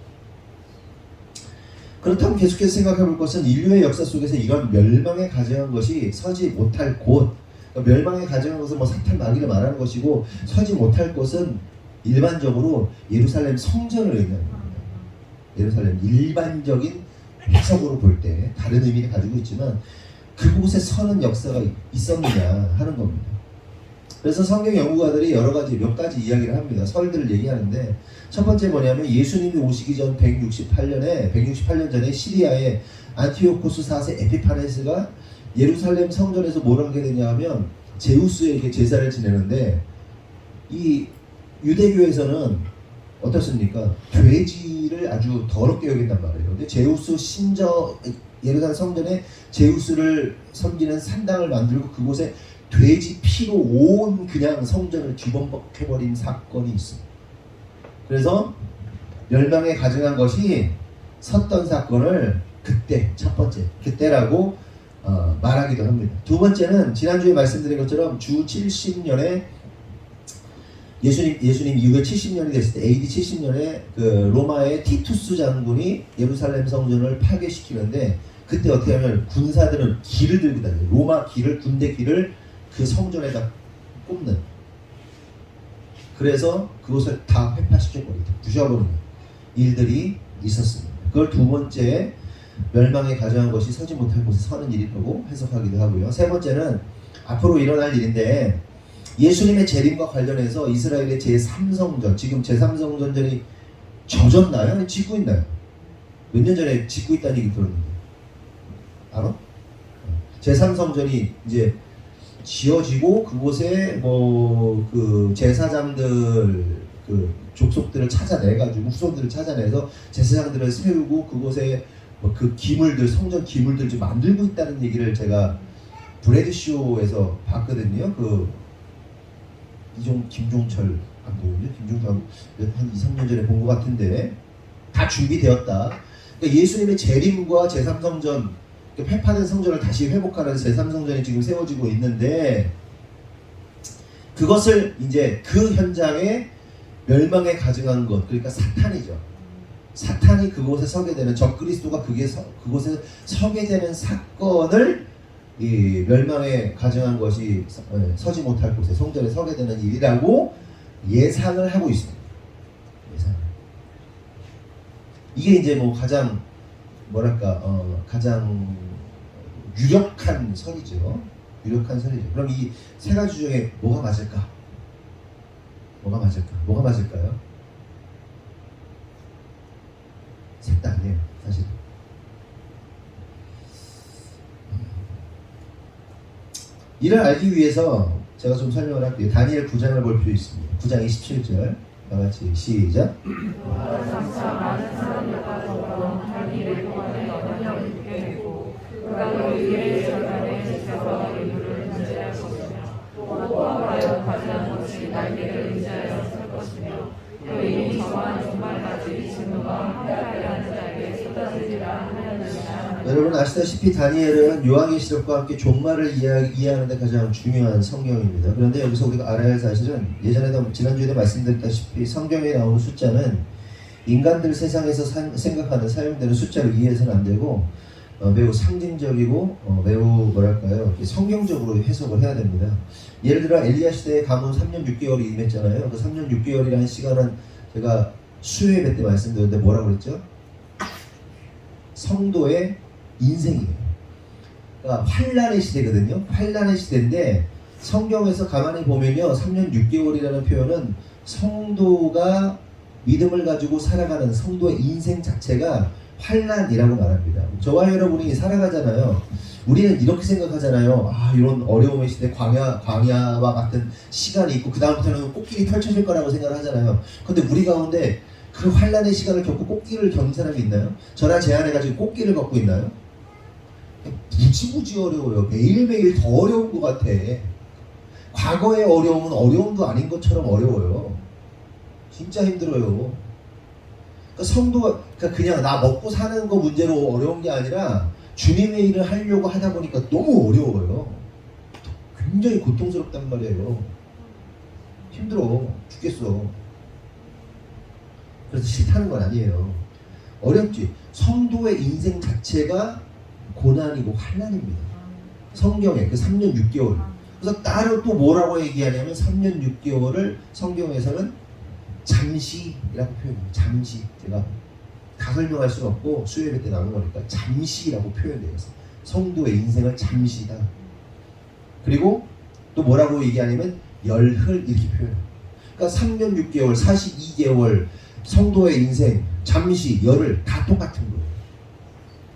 그렇다면 계속해서 생각해 볼 것은 인류의 역사 속에서 이런 멸망에 가증한 것이 서지 못할 곳, 멸망에 가증한 것은 뭐 사탄 마귀를 말하는 것이고 서지 못할 곳은 일반적으로 예루살렘 성전을 의미하는 겁니다. 예루살렘 일반적인 해석으로 볼 때 다른 의미를 가지고 있지만 그곳에 서는 역사가 있었느냐 하는 겁니다. 그래서 성경 연구가들이 여러 가지 몇 가지 이야기를 합니다. 설들을 얘기하는데 첫 번째 뭐냐면 예수님이 오시기 전 168년 전에 시리아의 안티오코스 4세 에피파네스가 예루살렘 성전에서 뭘 하게 되냐면 제우스에게 제사를 지내는데 이 유대교에서는 어떻습니까? 돼지를 아주 더럽게 여긴단 말이에요. 근데 제우스 예루살렘 성전에 제우스를 섬기는 산당을 만들고 그곳에 돼지 피로 온 그냥 성전을 뒤범벅해버린 사건이 있습니다. 그래서 멸망에 가증한 것이 섰던 사건을 그때 첫 번째 그때라고 말하기도 합니다. 두 번째는 지난주에 말씀드린 것처럼 주 70년에 예수님 이후에 70년이 됐을 때 AD 70년에 그 로마의 티투스 장군이 예루살렘 성전을 파괴시키는데 그때 어떻게 하면 군사들은 길을 들고 다녀요. 로마 길을 군대 길을 그 성전에다 꼽는. 그래서 그것을 다 회파시켜버리고 부셔버리는 일들이 있었습니다. 그걸 두 번째 멸망에 가증한 것이 서지 못할 곳에 서는 일이라고 해석하기도 하고요. 세 번째는 앞으로 일어날 일인데 예수님의 재림과 관련해서 이스라엘의 제3성전, 지금 제3성전전이 젖었나요? 아니면 짓고 있나요? 몇 년 전에 짓고 있다는 얘기 들었는데 알아? 제3성전이 이제 지어지고 그곳에 뭐 그 제사장들 그 족속들을 찾아내가지고 후손들을 찾아내서 제사장들을 세우고 그곳에 뭐 그 기물들 성전 기물들 좀 만들고 있다는 얘기를 제가 브래드쇼에서 봤거든요. 그 김종철 감독이요. 김종철 한 2, 3년 전에 본 것 같은데 다 준비되었다. 그러니까 예수님의 재림과 제3성전 폐파된 성전을 다시 회복하는 제3성전이 지금 세워지고 있는데 그것을 이제 그 현장에 멸망에 가증한 것 그러니까 사탄이죠. 사탄이 그곳에 서게 되는 적그리스도가 그곳에 서게 되는 사건을 이 멸망에 가증한 것이 서지 못할 곳에 성전에 서게 되는 일이라고 예상을 하고 있습니다. 예상. 이게 이제 뭐 가장 뭐랄까 가장 유력한 선이죠. 유력한 선이죠. 그럼 이 세 가지 중에 뭐가 맞을까? 뭐가 맞을까? 뭐가 맞을까요? 셋 다 아니에요, 사실. 이를 알기 위해서 제가 좀 설명을 할게요. 다니엘 9장을 볼 필요 있습니다. 9장 27절 다 같이 시작. 장차 많은 사람들과 더불어 자기 외국안에 언약을 붙게 되고 그가 너희의 재단에 지켜서 이들을 문제할 것이며 또 포함하여 가져간 것이 날개를 의지하여 설 것이며 또 이미 정한 종말까지 진노가 함께하게 하는 자에게 쏟아지리라 하였느니라. 여러분 아시다시피 다니엘은 요한계시록과 함께 종말을 이해하는 데 가장 중요한 성경입니다. 그런데 여기서 우리가 알아야 할 사실은 예전에도 지난주에도 말씀드렸다시피 성경에 나오는 숫자는 인간들 세상에서 생각하는 사용되는 숫자로 이해해서는 안 되고 매우 상징적이고 매우 뭐랄까요 성경적으로 해석을 해야 됩니다. 예를 들어 엘리야 시대에 가문 3년 6개월이 임했잖아요. 그 3년 6개월이라는 시간은 제가 수요예배 때 말씀드렸는데 뭐라고 그랬죠? 성도의 인생이에요. 그러니까 환란의 시대거든요. 환란의 시대인데 성경에서 가만히 보면요 3년 6개월이라는 표현은 성도가 믿음을 가지고 살아가는 성도의 인생 자체가 환란이라고 말합니다. 저와 여러분이 살아가잖아요. 우리는 이렇게 생각하잖아요. 아 이런 어려움의 시대 광야와 같은 시간이 있고 그 다음부터는 꽃길이 펼쳐질 거라고 생각을 하잖아요. 근데 우리 가운데 그 환란의 시간을 겪고 꽃길을 겪는 사람이 있나요? 저랑 제안해가지고 꽃길을 걷고 있나요? 무지무지 어려워요. 매일매일 더 어려운 것 같아. 과거의 어려움은 어려움도 아닌 것처럼 어려워요. 진짜 힘들어요. 그러니까 성도가 그냥 나 먹고 사는 거 문제로 어려운 게 아니라 주님의 일을 하려고 하다 보니까 너무 어려워요. 굉장히 고통스럽단 말이에요. 힘들어 죽겠어. 그래서 싫다는 건 아니에요. 어렵지. 성도의 인생 자체가 고난이고 환난입니다. 성경에 그 3년 6개월. 그래서 따로 또 뭐라고 얘기하냐면 3년 6개월을 성경에서는 잠시라고 표현해요. 잠시. 제가 다 설명할 수는 없고 수요예배 때 나온 거니까 잠시라고 표현돼요. 성도의 인생을 잠시다. 그리고 또 뭐라고 얘기하냐면 열흘 이렇게 표현해요. 그러니까 3년 6개월, 42개월 성도의 인생, 잠시, 열흘 다 똑같은 거예요.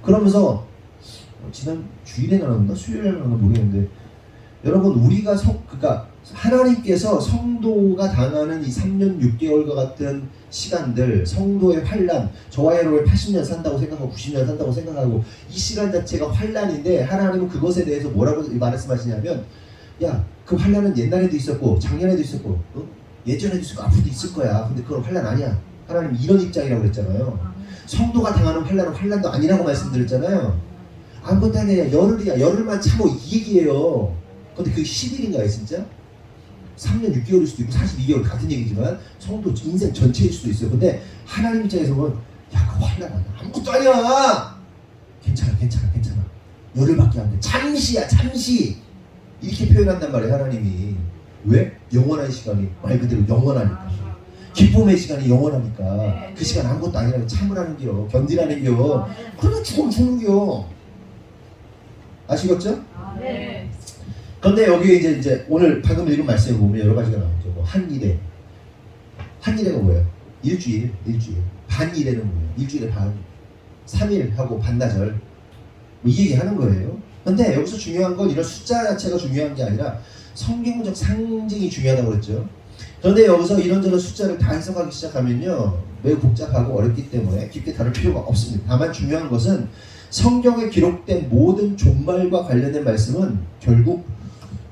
그러면서 지난 주일에 나눴나 수요일에 나눴나 모르겠는데 여러분 우리가 그러니까 하나님께서 성도가 당하는 이 3년 6개월과 같은 시간들 성도의 환란 저와 여러분이 80년 산다고 생각하고 90년 산다고 생각하고 이 시간 자체가 환란인데 하나님은 그것에 대해서 뭐라고 말씀하시냐면 야 그 환란은 옛날에도 있었고 작년에도 있었고 예전에도 있었고 앞으로도 있을 거야. 근데 그건 환란 아니야. 하나님 이런 입장이라고 그랬잖아요. 성도가 당하는 환란은 환란도 아니라고 말씀드렸잖아요. 아무것도 아니야. 열흘이야. 열흘만 참어 이 얘기예요. 근데 그게 10일인가요 진짜? 3년 6개월일 수도 있고 42개월 같은 얘기지만 성도 인생 전체일 수도 있어요. 근데 하나님 입장에서 보면 야 그거 환란 아니야. 아무것도 아니야. 괜찮아. 열흘밖에 안 돼. 잠시야 잠시. 이렇게 표현한단 말이에요 하나님이. 왜? 영원한 시간이 말 그대로 영원하니까. 기쁨의 시간이 영원하니까 그 시간 아무것도 아니라고 참으라는겨 견디라는겨. 그러면 죽으면 죽는겨. 아시겠죠? 네. 그런데 여기에 이제 오늘 방금 읽은 말씀을 보면 여러 가지가 나오죠. 뭐 한일해가 뭐예요? 일주일. 반일해는 뭐예요? 일주일에 반. 3일하고 반나절. 뭐 이 얘기 하는 거예요. 근데 여기서 중요한 건 이런 숫자 자체가 중요한 게 아니라 성경적 상징이 중요하다고 그랬죠. 그런데 여기서 이런저런 숫자를 다 해석하기 시작하면요, 매우 복잡하고 어렵기 때문에 깊게 다룰 필요가 없습니다. 다만 중요한 것은 성경에 기록된 모든 종말과 관련된 말씀은 결국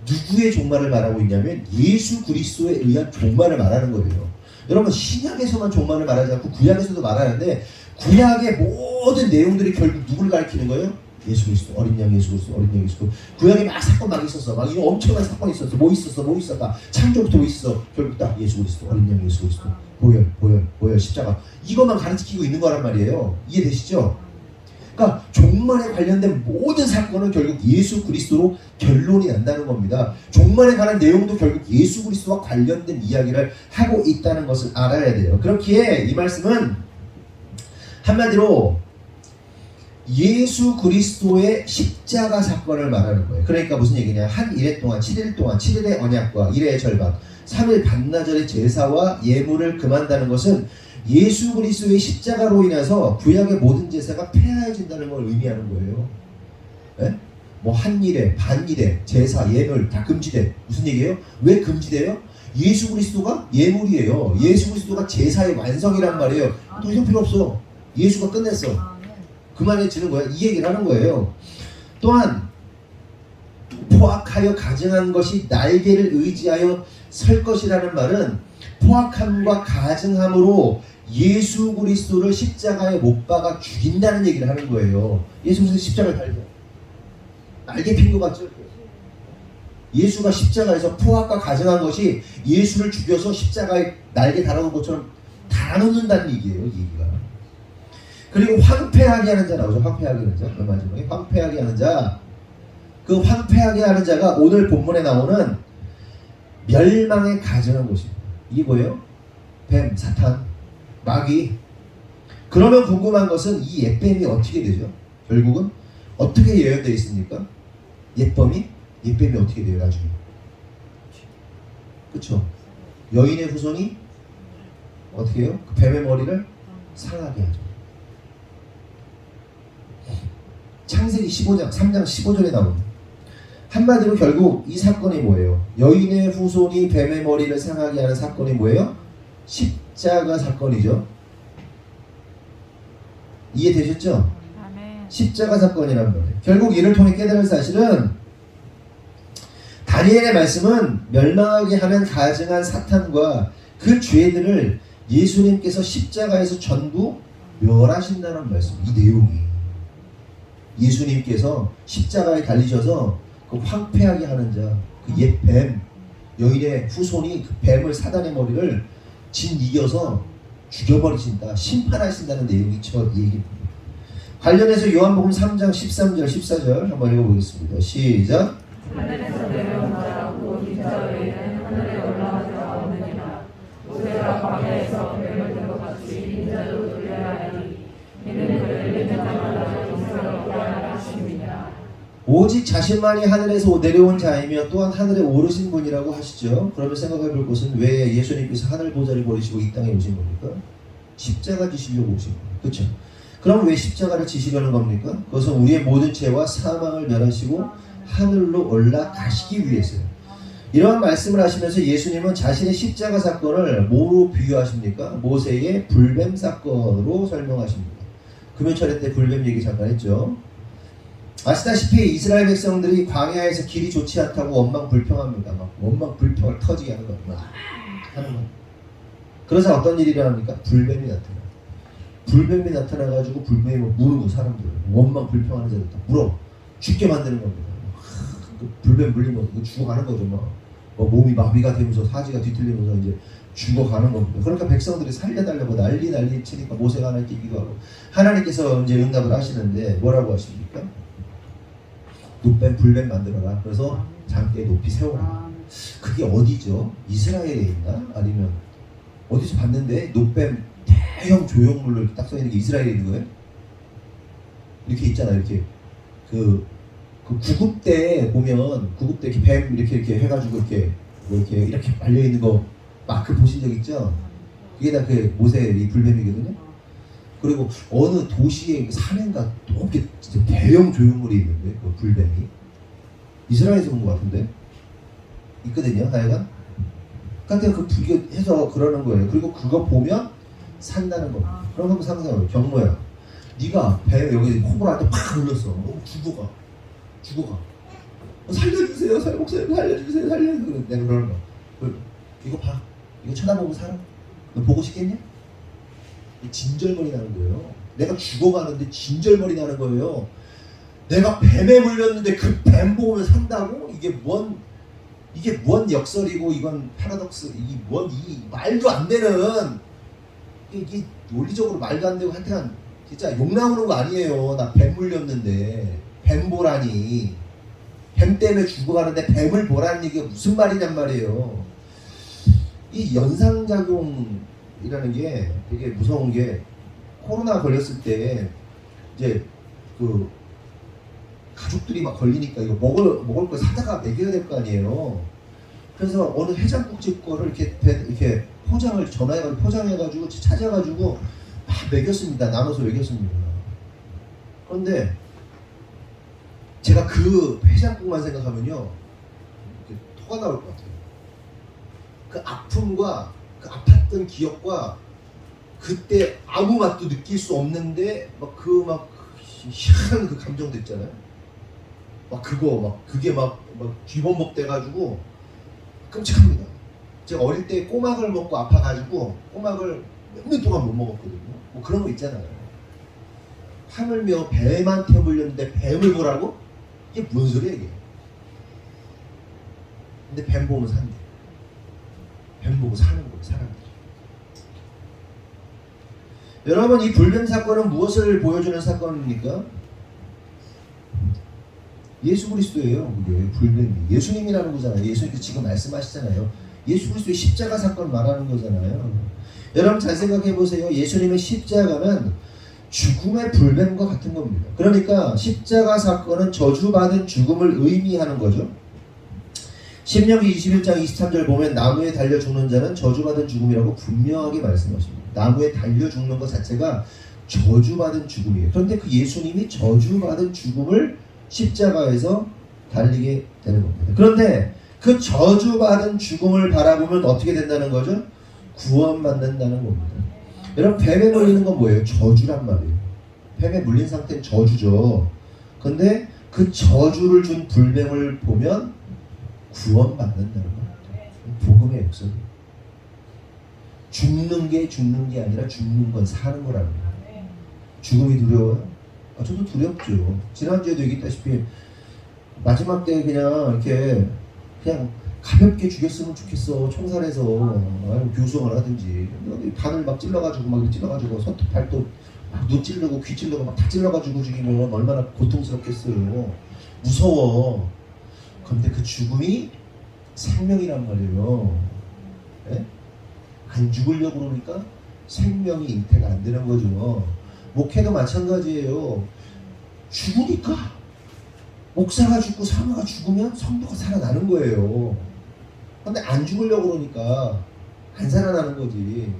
누구의 종말을 말하고 있냐면 예수 그리스도에 의한 종말을 말하는 거예요. 여러분, 신약에서만 종말을 말하지 않고 구약에서도 말하는데 구약의 모든 내용들이 결국 누구를 가리키는 거예요? 예수 그리스도, 어린 양 예수 그리스도, 어린 양 예수 그리스도. 구약에 막 사건 막 있었어. 막 이거 엄청난 사건이 있었어. 뭐 있었다. 창조부터 뭐 있어. 결국 딱 예수 그리스도, 어린 양 예수 그리스도. 보혈, 십자가. 이것만 가르치고 있는 거란 말이에요. 이해되시죠? 그러니까 종말에 관련된 모든 사건은 결국 예수 그리스도로 결론이 난다는 겁니다. 종말에 관한 내용도 결국 예수 그리스도와 관련된 이야기를 하고 있다는 것을 알아야 돼요. 그렇기에 이 말씀은 한마디로 예수 그리스도의 십자가 사건을 말하는 거예요. 그러니까 무슨 얘기냐? 한 일해 동안 7일 동안 7일의 언약과 1회의 절반 3일 반나절의 제사와 예물을 금한다는 것은 예수 그리스도의 십자가로 인해서 구약의 모든 제사가 폐하해진다는 걸 의미하는 거예요. 네? 뭐 한일에, 반일에, 제사, 예물 다 금지돼. 무슨 얘기예요? 왜 금지돼요? 예수 그리스도가 예물이에요. 예수 그리스도가 제사의 완성이란 말이에요. 더 이상 필요 없어. 예수가 끝냈어. 그만해지는 거야. 이 얘기를 하는 거예요. 또한 포악하여 가증한 것이 날개를 의지하여 설 것이라는 말은 포악함과 가증함으로 예수 그리스도를 십자가에 못 박아 죽인다는 얘기를 하는 거예요. 예수 그리스도 십자가를 달죠. 날개 핀 것 같죠? 예수가 십자가에서 포악과 가증한 것이 예수를 죽여서 십자가에 날개 달아놓은 것처럼 달아놓는다는 얘기예요. 이 얘기가. 그리고 황폐하게 하는 자 나오죠. 황폐하게 하는 자. 마지막에 황폐하게 하는 자. 그 황폐하게 하는 자가 오늘 본문에 나오는 멸망에 가증한 것입니다. 이게 뭐예요? 뱀, 사탄, 마귀. 그러면 궁금한 것은 이 옛뱀이 어떻게 되죠? 결국은 어떻게 예언되어 있습니까? 옛뱀이 어떻게 돼요? 나중에. 그쵸? 여인의 후손이 어떻게 해요? 그 뱀의 머리를 상하게 하죠. 창세기 15장 3장 15절에 나옵니다. 한마디로 결국 이 사건이 뭐예요? 여인의 후손이 뱀의 머리를 상하게 하는 사건이 뭐예요? 십자가 사건이죠. 이해되셨죠? 십자가 사건이란 말이에요. 결국 이를 통해 깨달을 사실은 다니엘의 말씀은 멸망하게 하는 가증한 사탄과 그 죄들을 예수님께서 십자가에서 전부 멸하신다는 말씀. 이 내용이 예수님께서 십자가에 달리셔서 그 황폐하게 하는 자, 그 옛 뱀, 여인의 후손이 그 뱀을 사단의 머리를 이겨서 죽여버리신다, 심판하신다는 내용이 저 얘기입니다. 관련해서 요한복음 3장 13절 14절 한번 읽어보겠습니다. 시작. 하늘에서 내려온 자라고 인자 외에는 하늘에 올라간 자가 없느니라. 모세가 광야에서 뱀을 든 것 같이 인자도 돌려야 하니 이는 그를 믿는 자마다 영생을 얻게 하라 하심이니라. 오직 자신만이 하늘에서 내려온 자이며 또한 하늘에 오르신 분이라고 하시죠. 그러면 생각해 볼 것은 왜 예수님께서 하늘 보좌를 버리시고 이 땅에 오신 겁니까? 십자가 지시려고 오신 겁니다. 그렇죠? 그럼 왜 십자가를 지시려는 겁니까? 그것은 우리의 모든 죄와 사망을 멸하시고 하늘로 올라가시기 위해서요. 이러한 말씀을 하시면서 예수님은 자신의 십자가 사건을 뭐로 비유하십니까? 모세의 불뱀 사건으로 설명하십니다. 금요철회 때 불뱀 얘기 잠깐 했죠. 아시다시피 이스라엘 백성들이 광야에서 길이 좋지 않다고 원망불평합니다. 막 원망불평을 터지게 하는 겁니다. 하는 거. 그러자 어떤 일이 일어납니까? 불뱀이 나타나. 불뱀이 나타나가지고 불뱀이 물고 사람들 원망불평하는 자들 다 물어 죽게 만드는 겁니다. 그 불뱀 물리면 죽어가는 거죠. 막 몸이 마비가 되면서 사지가 뒤틀리면서 이제 죽어가는 겁니다. 그러니까 백성들이 살려달라고 난리 치니까 모세가 하나님께 기도하고 하나님께서 이제 응답을 하시는데 뭐라고 하십니까? 노뱀 불뱀 만들어라. 그래서 장대에 높이 세워라. 그게 어디죠? 이스라엘에 있나? 아니면 어디서 봤는데 노뱀 대형 조형물로 이렇게 딱 써있는 게 이스라엘에 있는 거예요? 이렇게 있잖아요. 이렇게 그 그 구급대 보면 구급대 이렇게 뱀 이렇게 해가지고 이렇게 뭐 이렇게 말려 있는 거 마크 보신 적 있죠? 그게 다 그 모세 이 불뱀이거든요. 그리고 어느 도시에 산인가 높게 진짜 대형 조형물이 있는데 그 불뱀이 이스라엘에서 본 것 같은데 있거든요. 하여간 그러니까 그 불교 해서 그러는 거예요. 그리고 그거 보면 산다는 거. 그럼 한번 상상해요. 경모야, 네가 배 여기 콩으로한테 팍 눌렀어. 죽어가. 살려주세요, 목사님 살려주세요, 살려주세요. 내가 그러는 거. 이거 봐. 이거 쳐다보고 살아. 너 보고 싶겠냐? 진절머리 나는 거예요. 내가 죽어가는데 진절머리 나는 거예요. 내가 뱀에 물렸는데 그 뱀 보면 산다고? 이게 뭔 역설이고 이건 패러독스, 이 말도 안 되는 이게 논리적으로 말도 안 되고 하여튼 진짜 욕 나오는 거 아니에요. 나 뱀 물렸는데 뱀 보라니, 뱀 때문에 죽어가는데 뱀을 보라는 얘기가 무슨 말이냔 말이에요. 이 연상작용이라는 게 되게 무서운 게 코로나 걸렸을 때 이제 그 가족들이 막 걸리니까 이거 먹을 거 사다가 먹여야 될 거 아니에요. 그래서 어느 해장국집 거를 이렇게 포장을 전화해가지고 포장해가지고 찾아가지고 막 먹였습니다. 나눠서 먹였습니다. 그런데 제가 그 해장국만 생각하면요 토가 나올 것 같아요. 그 아픔과 그 아팠던 기억과 그때 아무 맛도 느낄 수 없는데 막 희한한 그 감정도 있잖아요. 그게 막 뒤범벅 돼가지고 끔찍합니다. 제가 어릴 때 꼬막을 먹고 아파가지고 꼬막을 몇 년 동안 못 먹었거든요. 뭐 그런 거 있잖아요. 하물며 뱀한테 물렸는데 뱀을 보라고? 이게 뭔 소리야 이게? 근데 뱀 보면 산대. 뱀 보고 사는 거예요, 사람들이. 여러분, 이 불뱀 사건은 무엇을 보여주는 사건입니까? 예수 그리스도예요. 그게 불뱀이 예수님이라는 거잖아요. 예수님께서 지금 말씀하시잖아요. 예수 그리스도의 십자가 사건 말하는 거잖아요. 여러분 잘 생각해 보세요. 예수님의 십자가는 죽음의 불뱀과 같은 겁니다. 그러니까 십자가 사건은 저주받은 죽음을 의미하는 거죠. 신명기 21장 23절 보면 나무에 달려 죽는 자는 저주받은 죽음이라고 분명하게 말씀하십니다. 나무에 달려 죽는 것 자체가 저주받은 죽음이에요. 그런데 그 예수님이 저주받은 죽음을 십자가에서 달리게 되는 겁니다. 그런데 그 저주받은 죽음을 바라보면 어떻게 된다는 거죠? 구원받는다는 겁니다. 여러분, 뱀에 물리는 건 뭐예요? 저주란 말이에요. 뱀에 물린 상태는 저주죠. 근데 그 저주를 준 불뱀을 보면 구원받는다는 겁니다. 복음의 역설. 죽는 게 아니라 죽는 건 사는 거라는 거예요. 죽음이 두려워요? 저도 두렵죠. 지난주에도 얘기했다시피 마지막 때 그냥 가볍게 죽였으면 좋겠어. 총살해서 교수형을 하든지 반을 막 찔러가지고 손톱 발톱 막 눈 찌르고 귀 찌르고 막 다 찔러가지고 죽이면 얼마나 고통스럽겠어요. 무서워. 그런데 그 죽음이 생명이란 말이에요. 네? 안 죽으려고 그러니까 생명이 잉태가 안 되는 거죠. 목회도 마찬가지예요. 죽으니까 목사가 죽고 사모가 죽으면 성도가 살아나는 거예요. 근데 안 죽으려고 그러니까 안 살아나는 거지.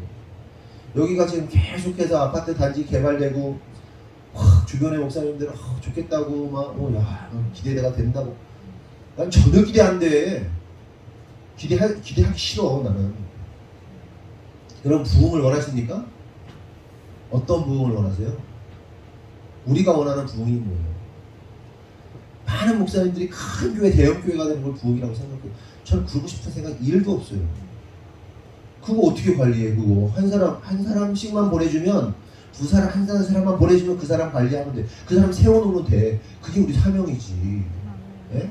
여기가 지금 계속해서 아파트 단지 개발되고 주변의 목사님들 좋겠다고 기대가 된다고. 난 전혀 기대 안 돼. 기대하기 싫어 나는. 여러분 부흥을 원하십니까? 어떤 부흥을 원하세요? 우리가 원하는 부흥이 뭐예요? 많은 목사님들이 큰 교회, 대형 교회가 되는 걸 부흥이라고 생각해요. 저는 그러고 싶은 생각 1도 없어요. 그거 어떻게 관리해? 그거 한 사람씩만 보내주면 한 사람만 보내주면 그 사람 관리하면 돼. 그 사람 세워놓으면 돼. 그게 우리 사명이지. 예?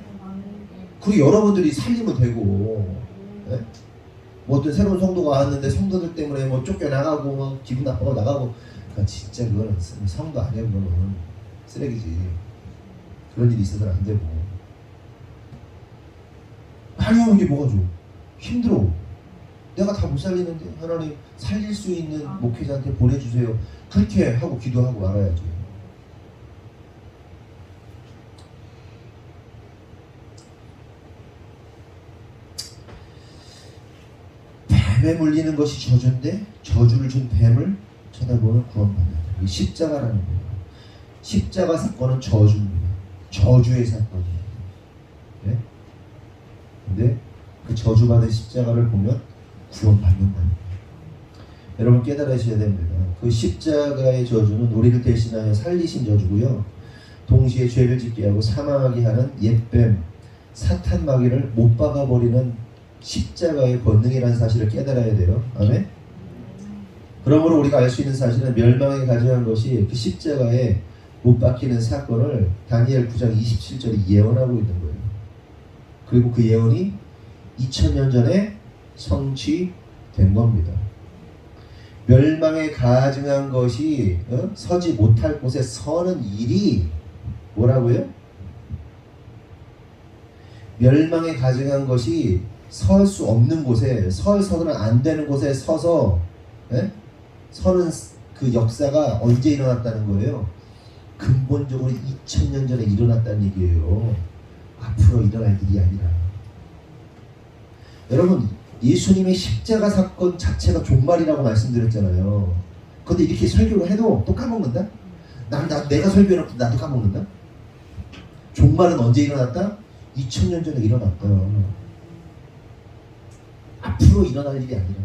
그리고 여러분들이 살리면 되고. 예? 뭐 어떤 새로운 성도가 왔는데 성도들 때문에 뭐 쫓겨나가고 기분 나빠고 나가고, 그러니까 진짜 그거는 성도 아니야. 그거는 쓰레기지. 그런 일이 있어서는 안 되고. 아니요, 이게 뭐가 좋아? 힘들어. 내가 다 못 살리는데 하나님 살릴 수 있는 목회자한테 보내주세요. 그렇게 하고 기도하고 말아야지. 뱀에 물리는 것이 저주인데 저주를 준 뱀을 쳐다보면 구원받는다. 이 십자가라는 거예요. 십자가 사건은 저주입니다. 저주의 사건이에요. 네? 근데 그 저주받은 십자가를 보면 구원받는다. 여러분 깨달으셔야 됩니다. 그 십자가의 저주는 우리를 대신하여 살리신 저주고요. 동시에 죄를 짓게 하고 사망하게 하는 옛뱀, 사탄 마귀를 못 박아버리는 십자가의 권능이라는 사실을 깨달아야 돼요. 아멘? 그러므로 우리가 알 수 있는 사실은 멸망에 가져간 것이 그 십자가에 못 박히는 사건을 다니엘 9장 27절이 예언하고 있는 거예요. 그리고 그 예언이 2000년 전에 성취된 겁니다. 멸망에 가증한 것이 서지 못할 곳에 서는 일이 뭐라고요? 멸망에 가증한 것이 설 수 없는 곳에 서서는 안 되는 곳에 서서 서는 그 역사가 언제 일어났다는 거예요? 근본적으로 2000년 전에 일어났다는 얘기예요. 앞으로 일어날 일이 아니라. 여러분 예수님의 십자가 사건 자체가 종말이라고 말씀드렸잖아요. 근데 이렇게 설교를 해도 또 까먹는다? 내가 설교해놓고 나도 까먹는다? 종말은 언제 일어났다? 2000년 전에 일어났다. 앞으로 일어날 일이 아니라.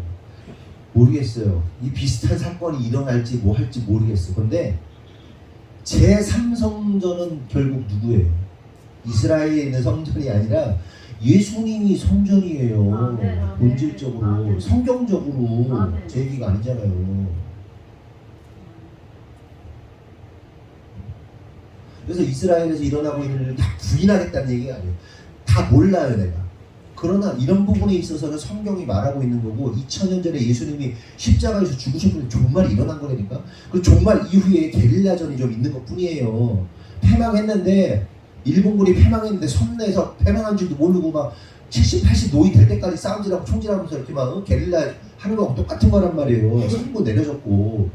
모르겠어요. 이 비슷한 사건이 일어날지 뭐 할지 모르겠어. 근데 제3성전은 결국 누구예요? 이스라엘에 있는 성전이 아니라 예수님이 성전이에요. 본질적으로 성경적으로 제 얘기가 아니잖아요. 그래서 이스라엘에서 일어나고 있는 일을 다 부인하겠다는 얘기가 아니에요. 다 몰라요 내가. 그러나 이런 부분에 있어서는 성경이 말하고 있는 거고 2000년 전에 예수님이 십자가에서 죽으셨는데 종말이 일어난 거라니까. 그 종말 이후에 게릴라전이 좀 있는 것 뿐이에요. 패망했는데 일본군이 패망했는데 선내에서 패망한 줄도 모르고 막 70, 80 노인 될 때까지 싸움질하고 총질하면서 이렇게 막 게릴라 하는 거하고 똑같은 거란 말이에요. 선고 내려졌고.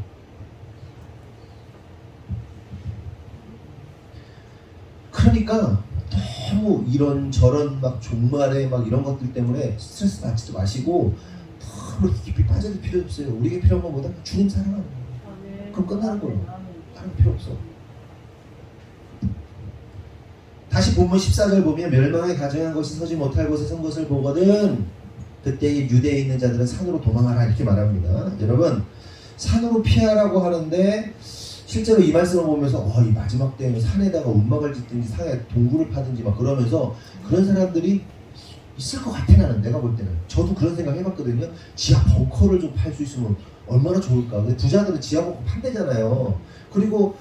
그러니까 너무 이런 저런 막 종말에 막 이런 것들 때문에 스트레스 받지도 마시고 너무 깊이 빠져들 필요 없어요. 우리에게 필요한 것보다 주님 사랑하는 거예요. 그럼 끝나는 거예요. 다른 필요 없어. 다시 본문 14절 보면 멸망에 가증한 것이 서지 못할 곳에 선 것을 보거든 그때 유대에 있는 자들은 산으로 도망하라 이렇게 말합니다. 여러분 산으로 피하라고 하는데 실제로 이 말씀을 보면서 이 마지막 때는 산에다가 움막을 짓든지 산에 동굴을 파든지 막 그러면서 그런 사람들이 있을 것 같아. 나는 내가 볼 때는 저도 그런 생각 해봤거든요. 지하 벙커를 좀 팔 수 있으면 얼마나 좋을까. 근데 부자들은 지하 벙커 판대잖아요. 그리고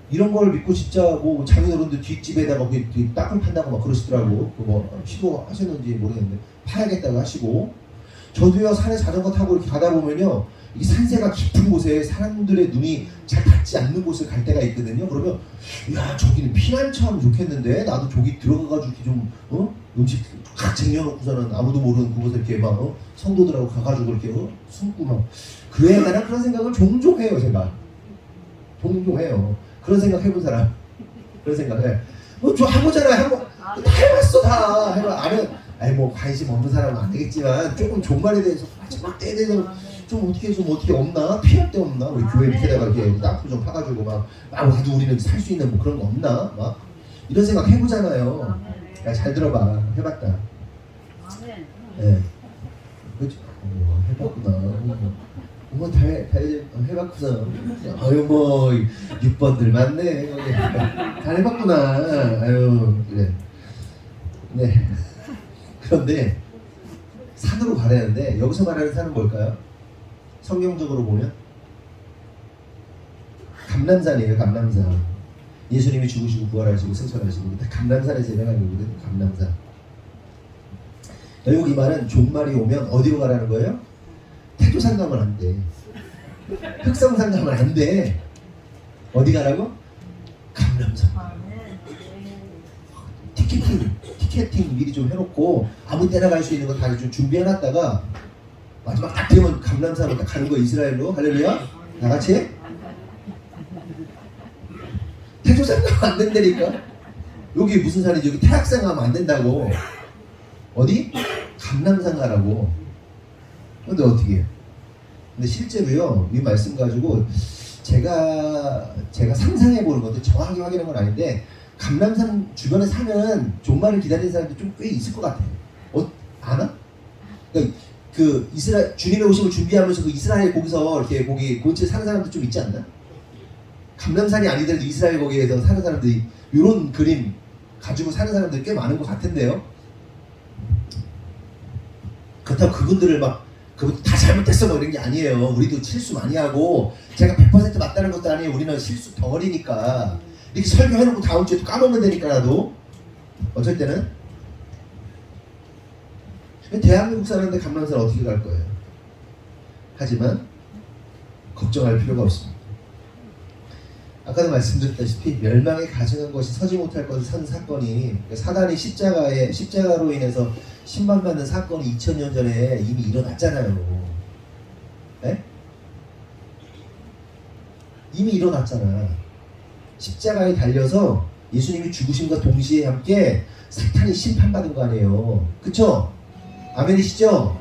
이런 걸 믿고 진짜 뭐 장인어른들 뒷집에다가 땅을 판다고 막 그러시더라고. 뭐 시도하셨는지 모르겠는데 파야겠다고 하시고. 저도요 산에 자전거 타고 이렇게 가다 보면요 이 산세가 깊은 곳에 사람들의 눈이 잘 닿지 않는 곳을 갈 때가 있거든요. 그러면 야 저기는 피난처하면 좋겠는데 나도 저기 들어가가지고 이렇게 좀 음식 탁 쟁여놓고서는 아무도 모르는 그곳에 이렇게 막 성도들하고 가가지고 이렇게 숨고 막 그래야 되나 그런 생각을 종종 해요. 제가 종종 해요. 그런 생각 해본 사람 그런 생각해. 저 해보잖아요. 다 해봤어 다 해봐. 아니 뭐 관심 없는 사람은 안 되겠지만 조금 종말에 대해서 마지막 때에 대해서 좀 어떻게 없나? 피할 데 없나? 우리 교회 밑에다가 이렇게 땅굴 좀 파가지고 막 와도 우리는 살 수 있는 뭐 그런 거 없나? 막 이런 생각 해보잖아요. 야, 잘 들어봐. 해봤다. 네. 그렇죠. 해봤구나. 다 해봤구나. 아유 뭐 6번들 많네. 다 해봤구나. 아유 그래. 네. 그런데 산으로 가려는데 여기서 말하는 산은 뭘까요? 성경적으로 보면 감람산이에요. 감람산. 예수님이 죽으시고 부활하시고 승천하시고 감람산에서 일어난 거거든요. 감람산. 결국 이 말은 종말이 오면 어디로 가라는 거예요? 태조산 가면 안 돼. 흑성산 가면 안 돼. 어디 가라고? 감람산. 티켓팅 미리 좀 해놓고 아무 때나 갈 수 있는 거 다 좀 준비해놨다가 마지막 딱 되면 감람산으로 딱 가는 거야. 이스라엘로. 할렐루야. 나같이 태조산 가면 안 된다니까. 여기 무슨 산이지? 여기 태악산 가면 안 된다고. 어디? 감람산 가라고. 근데 어떻게 해요? 근데 실제로요, 이 말씀 가지고 제가 상상해 보는 것도 정확하게 확인한 건 아닌데, 감람산 주변에 사는 종말을 기다리는 사람들이 좀 꽤 있을 것 같아요. 아나? 그러니까 그 이스라엘 주님의 오심을 준비하면서 그 이스라엘 거기서 이렇게 거기 근처에 사는 사람들 좀 있지 않나? 감람산이 아니더라도 이스라엘 거기에서 사는 사람들이 이런 그림 가지고 사는 사람들이 꽤 많은 것 같은데요. 그렇다고 그분들을 막 그분 다 잘못했어 뭐 이런 게 아니에요. 우리도 실수 많이 하고 제가 100% 맞다는 것도 아니에요. 우리는 실수 덩어리니까 이렇게 설교해놓고 다음 주에 또 까먹는 데니까 나도 어쩔 때는. 대한민국 사람인데 감람산 어떻게 갈 거예요? 하지만 걱정할 필요가 없습니다. 아까도 말씀드렸다시피 멸망에 가증한 것이 서지 못할 것을 산 사건이, 사단이 십자가로 인해서 심판받는 사건이 2000년 전에 이미 일어났잖아요. 네? 이미 일어났잖아. 십자가에 달려서 예수님이 죽으심과 동시에 함께 사탄이 심판받은 거 아니에요. 그쵸? 아멘이시죠?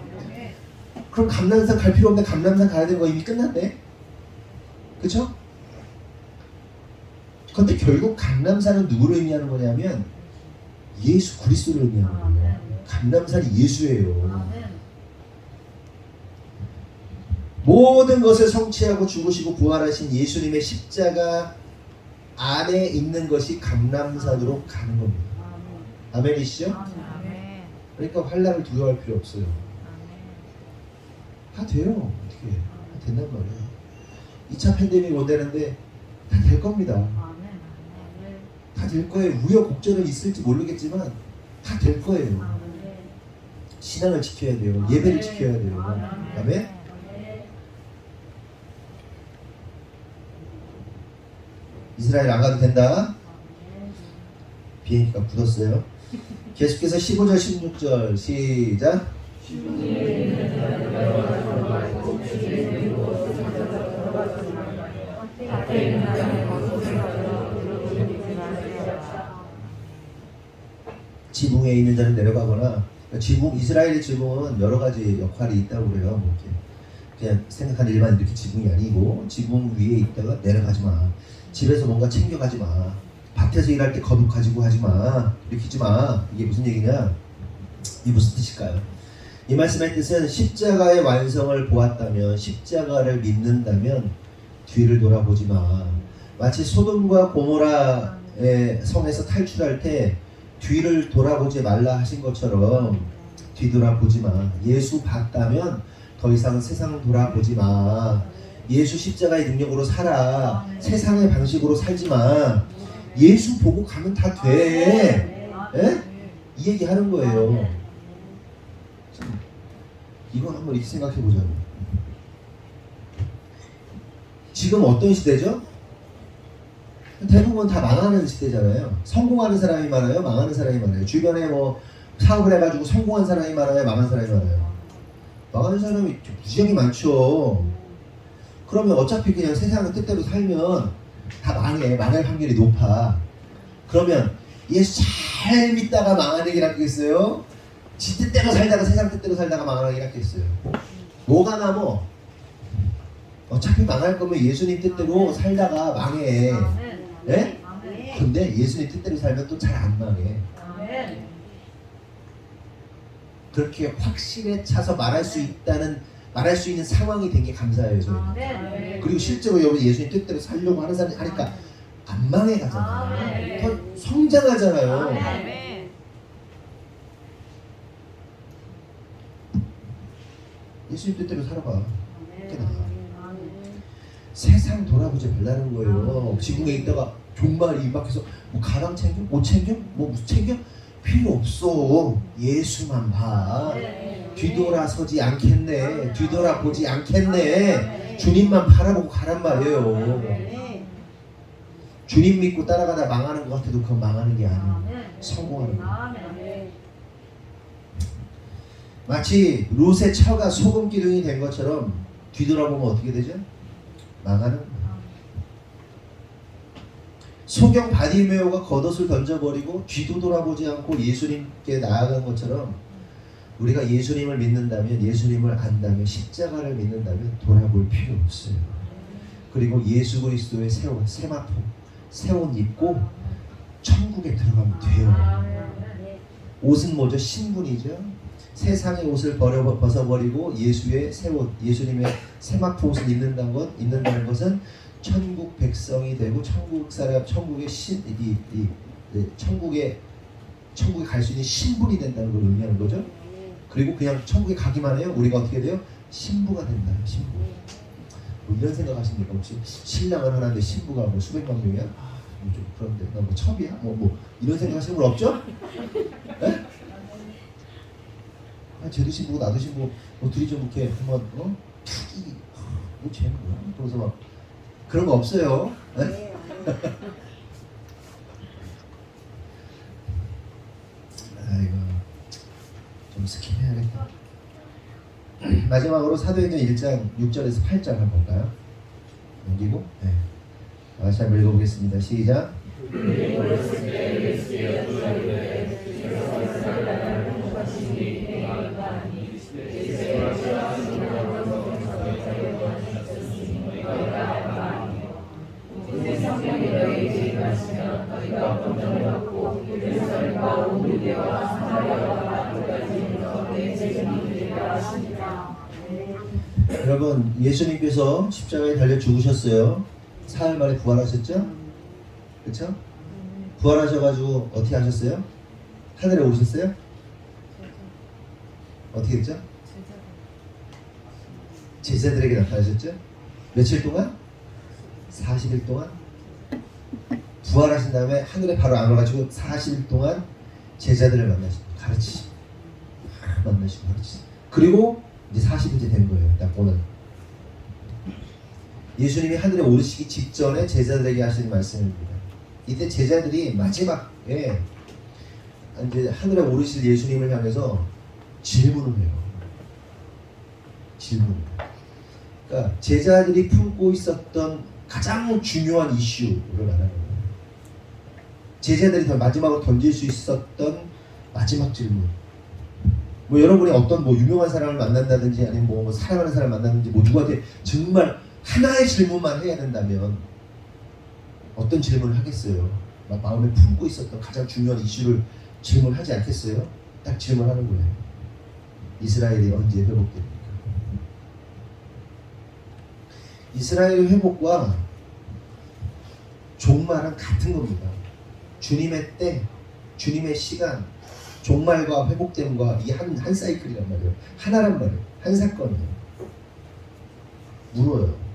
그럼 감람산 갈 필요 없는데 감람산 가야 되는 거 이미 끝났네? 그쵸? 그런데 결국 감람산은 누구를 의미하는 거냐면 예수 그리스도를 의미하는 거예요. 감람산이 예수예요. 모든 것을 성취하고 죽으시고 부활하신 예수님의 십자가 안에 있는 것이 감람산으로 가는 겁니다. 아멘이시죠? 그러니까 환난을 두려워할 필요 없어요. 다 돼요. 어떻게 다 된단 말이에요. 2차 팬데믹 온다는데 다 될 겁니다. 다 될 거예요. 우여곡절은 있을지 모르겠지만 다 될 거예요. 신앙을 지켜야 돼요. 예배를 지켜야 돼요. 아멘. 이스라엘 안 가도 된다. 비행기가 굳었어요. 계속해서 15절 16절 시작. 지붕에 있는 자는 내려가거나, 이스라엘의 지붕은 여러 가지 역할이 있다고 그래요. 뭐 그냥 생각하는 일반 이렇게 지붕이 아니고, 지붕 위에 있다가 내려가지 마. 집에서 뭔가 챙겨가지 마. 밭에서 일할 때 거북 가지고 하지 마. 이렇게 하지 마. 이게 무슨 얘기냐? 이게 무슨 뜻일까요? 이 말씀의 뜻은 십자가의 완성을 보았다면, 십자가를 믿는다면 뒤를 돌아보지 마. 마치 소돔과 고모라의 성에서 탈출할 때 뒤를 돌아보지 말라 하신 것처럼 뒤돌아보지 마. 예수 봤다면 더 이상 세상 돌아보지 마. 예수 십자가의 능력으로 살아. 세상의 방식으로 살지 마. 예수 보고 가면 다 돼. 예? 이 얘기 하는 거예요. 이거 한번 이렇게 생각해 보자고요. 지금 어떤 시대죠? 대부분 다 망하는 시대잖아요. 성공하는 사람이 많아요, 망하는 사람이 많아요. 주변에 뭐 사업을 해가지고 성공한 사람이 많아요, 망한 사람이 많아요. 망하는 사람이 무지하게 많죠. 그러면 어차피 그냥 세상의 뜻대로 살면 다 망할 확률이 높아. 그러면 예수 잘 믿다가 망하는 게 낫겠어요? 지 뜻대로 살다가 세상 뜻대로 살다가 망하는 게 낫겠어요? 뭐가 남어? 어차피 망할 거면 예수님 뜻대로 살다가 망해. 네? 근데 예수님 뜻대로 살면 또 잘 안 망해. 그렇게 확신에 차서 말할 수 있는 상황이 된 게 감사해요, 저는. 그리고 실제로 여러분 예수님 뜻대로 살려고 하는 사람이 하니까 안 망해 가잖아요. 더 성장하잖아요. 예수님 뜻대로 살아봐. 세상 돌아보지 말라는 거예요. 지붕에 있다가 종말이 임박해서 뭐 가방 챙겨? 못 챙겨? 뭐 무슨 챙겨? 필요 없어. 예수만 봐. 뒤돌아서지 않겠네. 뒤돌아보지 않겠네. 주님만 바라보고 가란 말이에요. 주님 믿고 따라가다 망하는 것 같아도 그건 망하는 게 아니에요. 성공하는 거예요. 마치 롯의 처가 소금 기둥이 된 것처럼 뒤돌아보면 어떻게 되죠? 망하는 거예요. 소경 바디메오가 겉옷을 던져버리고 뒤도 돌아보지 않고 예수님께 나아간 것처럼 우리가 예수님을 믿는다면, 예수님을 안다면, 십자가를 믿는다면 돌아볼 필요 없어요. 그리고 예수 그리스도의 세마포, 새 옷 입고 천국에 들어가면 돼요. 옷은 뭐죠? 신분이죠. 세상의 옷을 벗어버리고 예수의 새 옷, 예수님의 세마포 옷을 입는다는 것은 천국 백성이 되고 천국 사람, 천국에 갈 수 있는 신분이 된다는 걸 의미하는 거죠. 그리고 그냥 천국에 가기만 해요. 우리가 어떻게 돼요? 신부가 된다. 신부. 뭐 이런 생각하십니까? 혹시 신랑을 하는데 신부가 뭐 수백만 명이야? 좀 그런데 나 뭐 첩이야? 뭐 이런 생각하시는 분 없죠? 네? 쟤도 신부고 나도 신부고 뭐 둘이 좀 이렇게 한번 투기 뭐 쟤는 뭐야? 그러면서 막 그런 거 없어요. 네? 아이고 좀 스킵해야겠다. 마지막으로 사도행전 1장 6절에서 8절 한번 볼까요? 넘기고 네. 다시 한번 읽어보겠습니다. 시작. 여러분, 예수님께서 십자가에 달려 죽으셨어요. 사흘 만에 부활하셨죠? 그렇죠? 부활하셔가지고 어떻게 하셨어요? 하늘에 오셨어요? 어떻게 했죠? 제자들에게 나타나셨죠? 며칠 동안? 40일 동안 부활하신 다음에 하늘에 바로 안 와가지고 40일 동안 제자들을 만나시고 가르치시고 가르치시고 그리고 이제 40일째 된 거예요. 딱 오늘 예수님이 하늘에 오르시기 직전에 제자들에게 하시는 말씀입니다. 이때 제자들이 마지막에 이제 하늘에 오르실 예수님을 향해서 질문을 해요. 질문. 그러니까 제자들이 품고 있었던 가장 중요한 이슈를 말하는 거예요. 제자들이 마지막으로 던질 수 있었던 마지막 질문. 뭐 여러분이 어떤 뭐 유명한 사람을 만난다든지 아니면 뭐 사랑하는 사람을 만났는지 뭐 누구한테 정말 하나의 질문만 해야 된다면 어떤 질문을 하겠어요? 막 마음에 품고 있었던 가장 중요한 이슈를 질문하지 않겠어요? 딱 질문하는 거예요. 이스라엘이 언제 회복됩니까? 이스라엘 회복과 종말은 같은 겁니다. 주님의 때, 주님의 시간, 종말과 회복됨과 이 한 사이클이란 말이에요. 하나란 말이에요. 한 사건이에요. 물어요.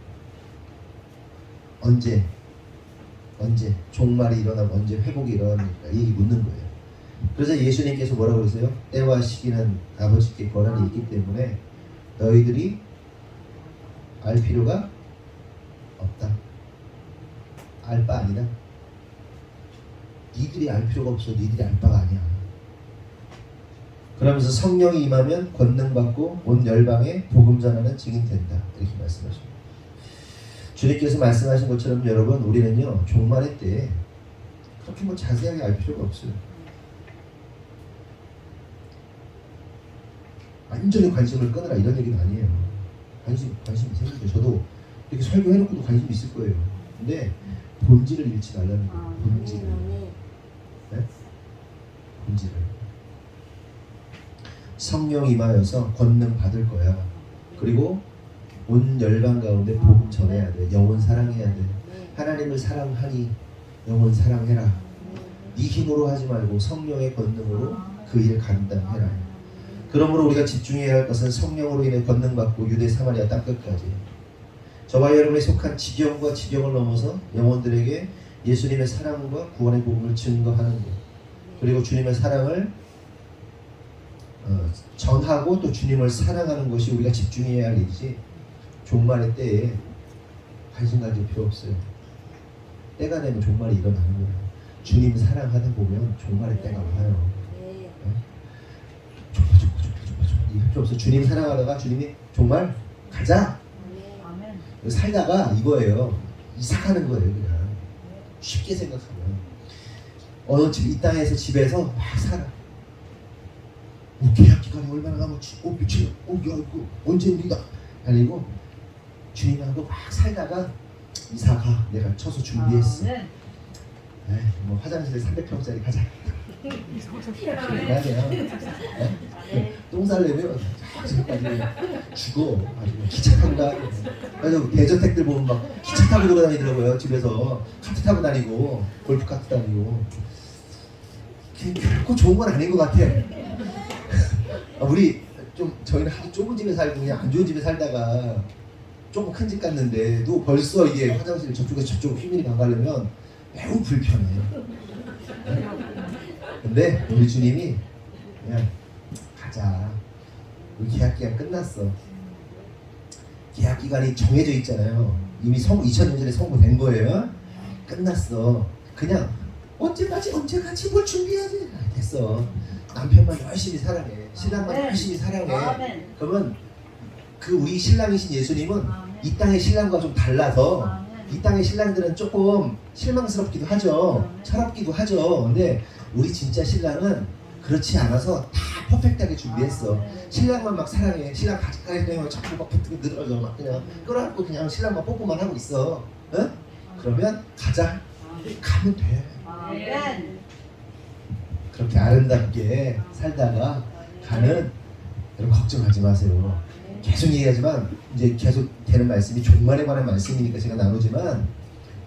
언제 종말이 일어나고 언제 회복이 일어납니까? 이 얘기 묻는 거예요. 그래서 예수님께서 뭐라고 그러세요? 때와 시기는 아버지께 권한이 있기 때문에 너희들이 알 필요가 없다. 알 바 아니다. 니들이 알 필요가 없어. 니들이 알 바가 아니야. 그러면서 성령이 임하면 권능받고 온 열방에 복음 전하는 증인 된다. 이렇게 말씀하십니다. 주님께서 말씀하신 것처럼 여러분 우리는요 종말의 때에 그렇게 뭐 자세하게 알 필요가 없어요. 완전히 관심을 끊으라 이런 얘기는 아니에요. 관심이 생기죠. 저도 이렇게 설교해놓고도 관심이 있을 거예요. 근데 본질을 잃지 말라는 거예요. 본질을. 네? 본질을. 성령 임하여서 권능 받을 거야. 그리고 온 열방 가운데 복음 전해야 돼. 영혼 사랑해야 돼. 하나님을 사랑하니 영혼 사랑해라. 네 힘으로 하지 말고 성령의 권능으로 그 일 감당해라. 그러므로 우리가 집중해야 할 것은 성령으로 인해 권능받고 유대 사마리아 땅끝까지 저와 여러분이 속한 지경과 지경을 넘어서 영혼들에게 예수님의 사랑과 구원의 복음을 증거하는 것, 그리고 주님의 사랑을 전하고 또 주님을 사랑하는 것이 우리가 집중해야 할 일이지 종말의 때에 관심 가질 필요 없어요. 때가 되면 종말이 일어나는 거예요. 주님 사랑하다 보면 종말의 때가 와요. 네? 할 필요 없어요. 주님 사랑하다가 주님이 정말 가자. 살다가 이거예요. 이삭하는 거예요. 그냥 쉽게 생각하면 이 땅에서 집에서 막 살아. 계약 기간이 얼마나 남았지? 며칠? 언제입니다? 아니고 주님하고 막 살다가 이사 가. 내가 쳐서 준비했어. 뭐 화장실에 300평짜리 가자. 가야 돼요. 똥 싸려면 지금까지 죽어. 기차 타고 가. 그래서 대저택들 보면 막 기차 타고 돌아다니더라고요. 집에서 카트 타고 다니고 골프 카트 다니고. 결코 좋은 건 아닌 것 같아. 우리 좀 저희는 아주 좁은 집에 살고 그냥 안 좋은 집에 살다가 조금 큰 집 갔는데도 벌써 이게 화장실 저쪽에서 저쪽으로 휘밀이 가려면 매우 불편해. 근데 우리 주님이 그냥 가자. 우리 계약 기간 끝났어. 계약 기간이 정해져 있잖아요. 이미 2000년 전에 선고된 거예요. 끝났어. 그냥 언제까지 뭘 준비해야지. 됐어. 남편만 열심히 사랑해. 신랑만 열심히 사랑해. 그러면 그 우리 신랑이신 예수님은 이 땅의 신랑과 좀 달라서 이 땅의 신랑들은 조금 실망스럽기도 하죠. 철없기도 하죠. 근데 우리 진짜 신랑은 그렇지 않아서 다 퍼펙트하게 준비했어. 신랑만 막 사랑해. 신랑 가까이 되면 자꾸 막 붙고 늘어져. 막 그냥 끌어안고 그냥 신랑만 뽀뽀만 하고 있어. 응? 그러면 가자. 가면 돼. 그렇게 아름답게 살다가 가는, 여러분 걱정하지 마세요. 계속 얘기하지만 이제 계속 되는 말씀이 종말에 관한 말씀이니까 제가 나누지만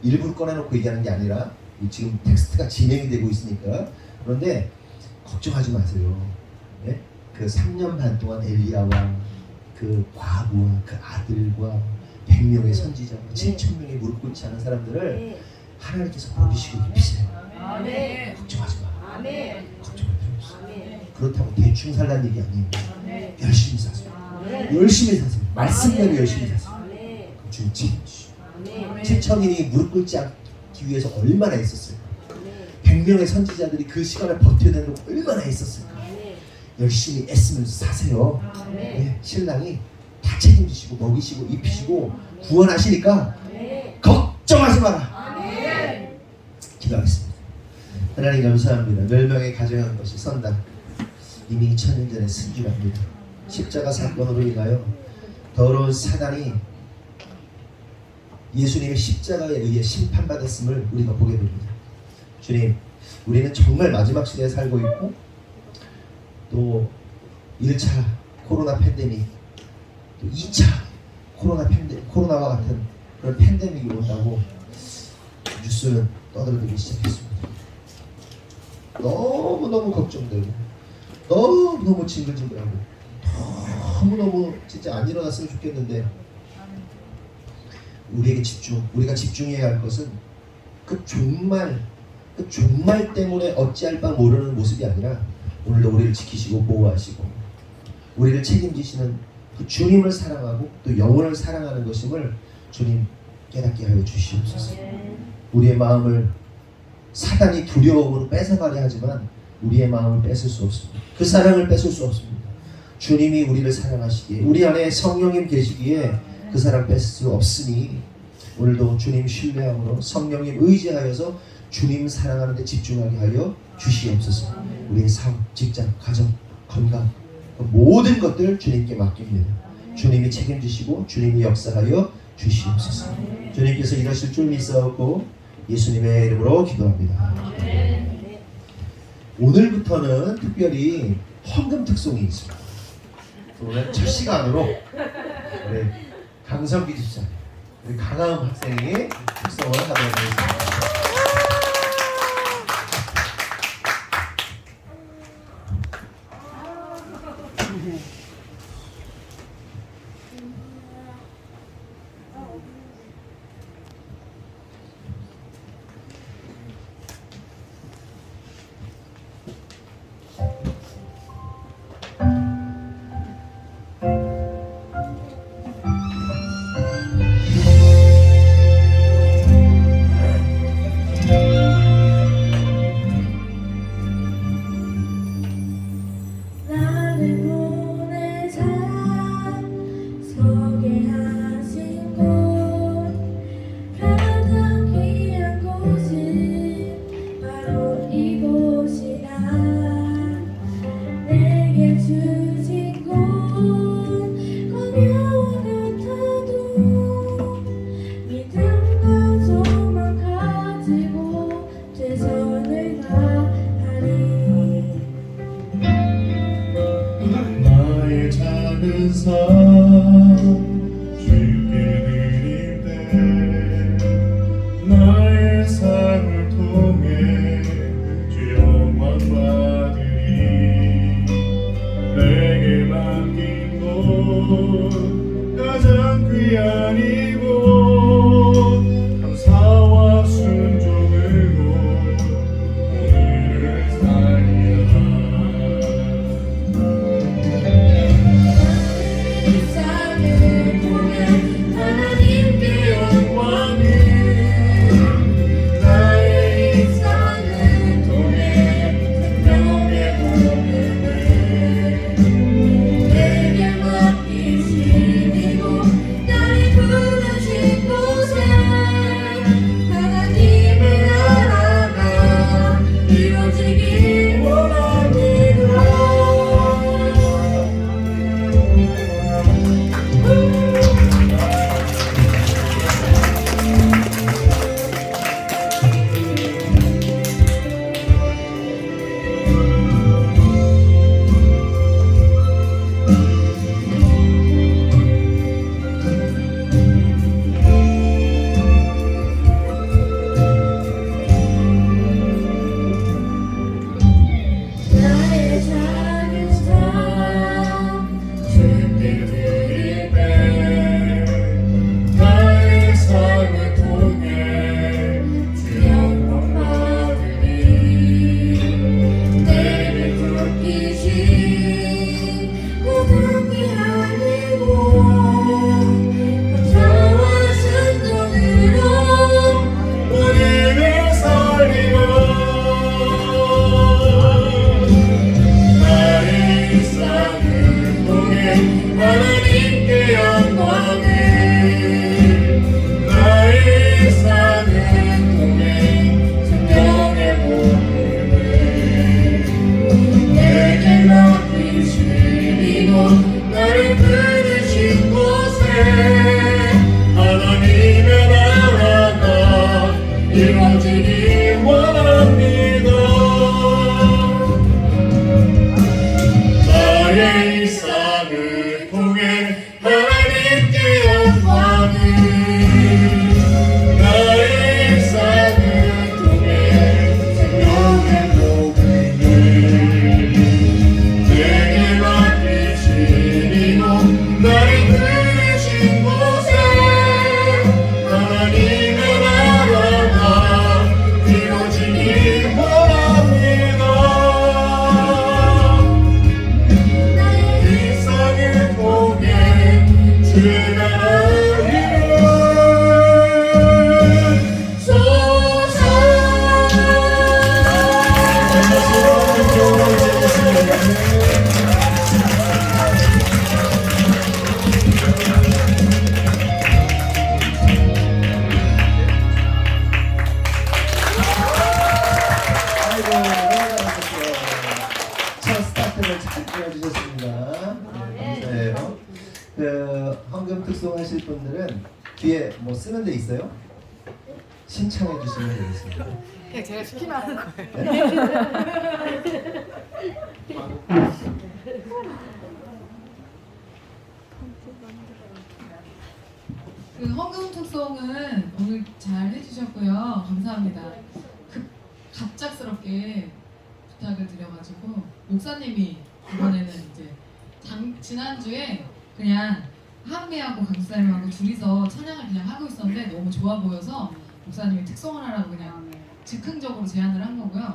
일부러 꺼내놓고 얘기하는 게 아니라 지금 텍스트가 진행이 되고 있으니까. 그런데 걱정하지 마세요. 네? 그 3년 반 동안 엘리야와 그 과부와 그 아들과 100명의 선지자와 7,000명의 무릎 꿇지 않은 사람들을 하나님께서 버리시고 입히세요. 걱정하지 마. 걱정할 필요 없어. 그렇다고 대충 살라는 얘기 아니에요. 열심히 사세요. 열심히 사세요. 말씀대로 열심히 사세요. 그럼 주님 책임지시오. 7,000인이 무릎 꿇지 않기 위해서 얼마나 했었을까? 100명의 선지자들이 그 시간을 버텨내는 얼마나 했었을까? 열심히 애쓰면서 사세요. 네, 신랑이 다 책임지시고 먹이시고 입히시고 구원하시니까 걱정하지 마라. 기도하겠습니다. 하나님 감사합니다. 멸망에 가져간 것이 선다. 이미 2000년 전에 쓴 줄 압니다. 십자가 사건으로 인하여 더러운 사단이 예수님의 십자가에 의해 심판받았음을 우리가 보게 됩니다. 주님, 우리는 정말 마지막 시대에 살고 있고 또 1차 코로나 팬데믹, 또 2차 코로나와 같은 그런 팬데믹이 온다고 뉴스는 떠들어대기 시작했습니다. 너무너무 걱정되고 너무너무 징글징글하고 너무너무 진짜 안 일어났으면 좋겠는데 우리가 집중해야 할 것은 그 종말 때문에 어찌할 바 모르는 모습이 아니라 오늘도 우리를 지키시고 보호하시고 우리를 책임지시는 그 주님을 사랑하고 또 영혼을 사랑하는 것임을 주님 깨닫게 하여 주시옵소서. 우리의 마음을 사단이 두려움으로 뺏어가려 하지만 우리의 마음을 뺏을 수 없습니다. 그 사랑을 뺏을 수 없습니다. 주님이 우리를 사랑하시기에 우리 안에 성령님 계시기에 그 사랑 뺏을 수 없으니 오늘도 주님 신뢰함으로 성령님 의지하여서 주님 사랑하는 데 집중하게 하여 주시옵소서. 우리의 삶, 직장, 가정, 건강 모든 것들 주님께 맡깁니다. 주님이 책임지시고 주님이 역사하여 주시옵소서. 주님께서 이러실 줄 믿사옵고 예수님의 이름으로 기도합니다. 오늘부터는 특별히 헌금 특송이 있습니다. 오늘 첫 시간으로 우리 강성기 집사님, 우리 강하음 학생이 특송을 하도록 하겠습니다. 감사 주께 드릴 때 나의 삶을 통해 주 영광 받으리 내게 맡긴 것 가장 귀한 이곳 감사와 순종으로 오늘을 살리라 삶을 통해 하나님께 영광을 나의 일상을 통해 생명의 복음을 내게 맡기시고 나를 부르신 곳에 하나님의 나라가 이루어지길 원합니다. 나의 작은 삶 주께 드릴 때 나의 삶을 통해 주 영광 받으리 내게 맡기신 모든 귀한 이곳 감사와 순종으로 우리를 살리라 나의 일상을 통해 하나님께 영광을 나의 일상을 통해 생명의 복음을 내게 맡기시고 나를 부르신 곳에 하나님의 나라가 이루어지길 원합니다. 나의 일상을 통해 하나님께 영광을 나의 일상을 통해 생명의 복음을 내게 맡기시고 나를 부르신 곳에 하나님의 나라가 이루어지길 원합니다. 나의 일상을 통해 주 나라를 소서 아이고, 잘하셨어요. 첫 스타트를 잘 끊어주셨습니다. 네, 감사해요. 그 헌금 특송하실 분들은 뒤에 뭐 쓰는 데 있어요? 신청해 주시면 되겠습니다. 그냥 제가 시키면 하는 거예요. 그 헌금 특송은 오늘 잘 해주셨고요. 감사합니다. 갑작스럽게 부탁을 드려가지고 목사님이 이번에는 이제 지난주에 그냥 하은미하고 강수사님하고 둘이서 찬양을 그냥 하고 있었는데 너무 좋아 보여서 목사님이 특송을 하라고 그냥 즉흥적으로 제안을 한 거고요.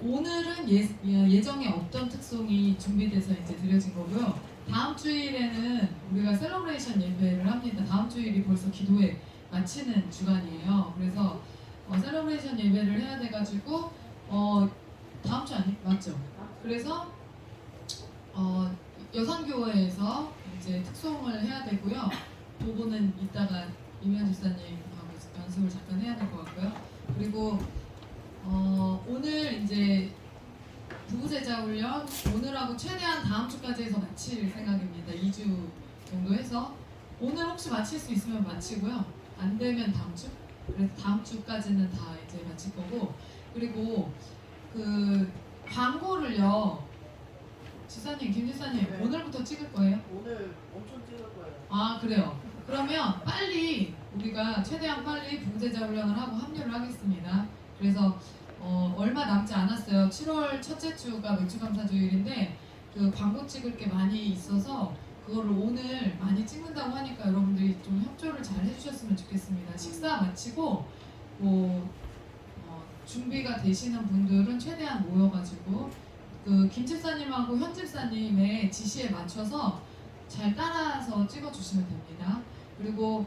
오늘은 예정에 없던 특송이 준비돼서 이제 드려진 거고요. 다음 주일에는 우리가 셀러브레이션 예배를 합니다. 다음 주일이 벌써 기도회 마치는 주간이에요. 그래서 셀러브레이션 예배를 해야 돼가지고 다음 주 아니 맞죠? 그래서 여산교회에서 이제 특송을 해야 되고요. 그거는 이따가 이면 집사님하고 연습을 잠깐 해야 될 것 같고요. 그리고 오늘 이제 부부제자 훈련 오늘하고 최대한 다음 주까지 해서 마칠 생각입니다. 2주 정도 해서 오늘 혹시 마칠 수 있으면 마치고요. 안 되면 다음 주. 그래서 다음 주까지는 다 이제 마칠 거고 그리고 그 광고를요. 지사님, 김 지사님 오늘부터 찍을 거예요? 오늘 엄청 찍을 거예요. 아 그래요. 그러면 빨리 우리가 최대한 빨리 봉제자 훈련을 하고 합류를 하겠습니다. 그래서 얼마 남지 않았어요. 7월 첫째 주가 맥주감사주일인데 그 광고 찍을 게 많이 있어서 그거를 오늘 많이 찍는다고 하니까 여러분들이 좀 협조를 잘 해주셨으면 좋겠습니다. 식사 마치고 준비가 되시는 분들은 최대한 모여가지고 그 김 집사님하고 현 집사님의 지시에 맞춰서 잘 따라서 찍어주시면 됩니다. 그리고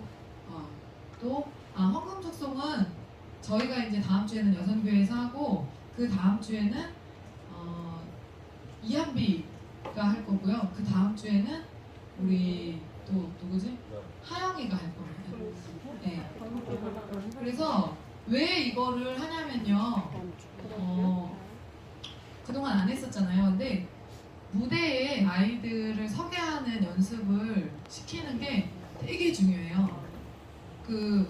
헌금 축송은 저희가 이제 다음 주에는 여성교회에서 하고 그 다음 주에는 이한비가 할 거고요. 그 다음 주에는 우리 또 누구지? 하영이가 할 겁니다. 네. 그래서 왜 이거를 하냐면요. 그동안 안 했었잖아요. 근데 무대에 아이들을 서게 하는 연습을 시키는 게 되게 중요해요. 그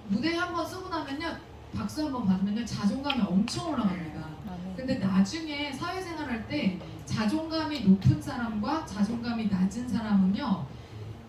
무대에 한번 쓰고 나면요, 박수 한번 받으면요 자존감이 엄청 올라갑니다. 근데 나중에 사회생활 할 때 자존감이 높은 사람과 자존감이 낮은 사람은요,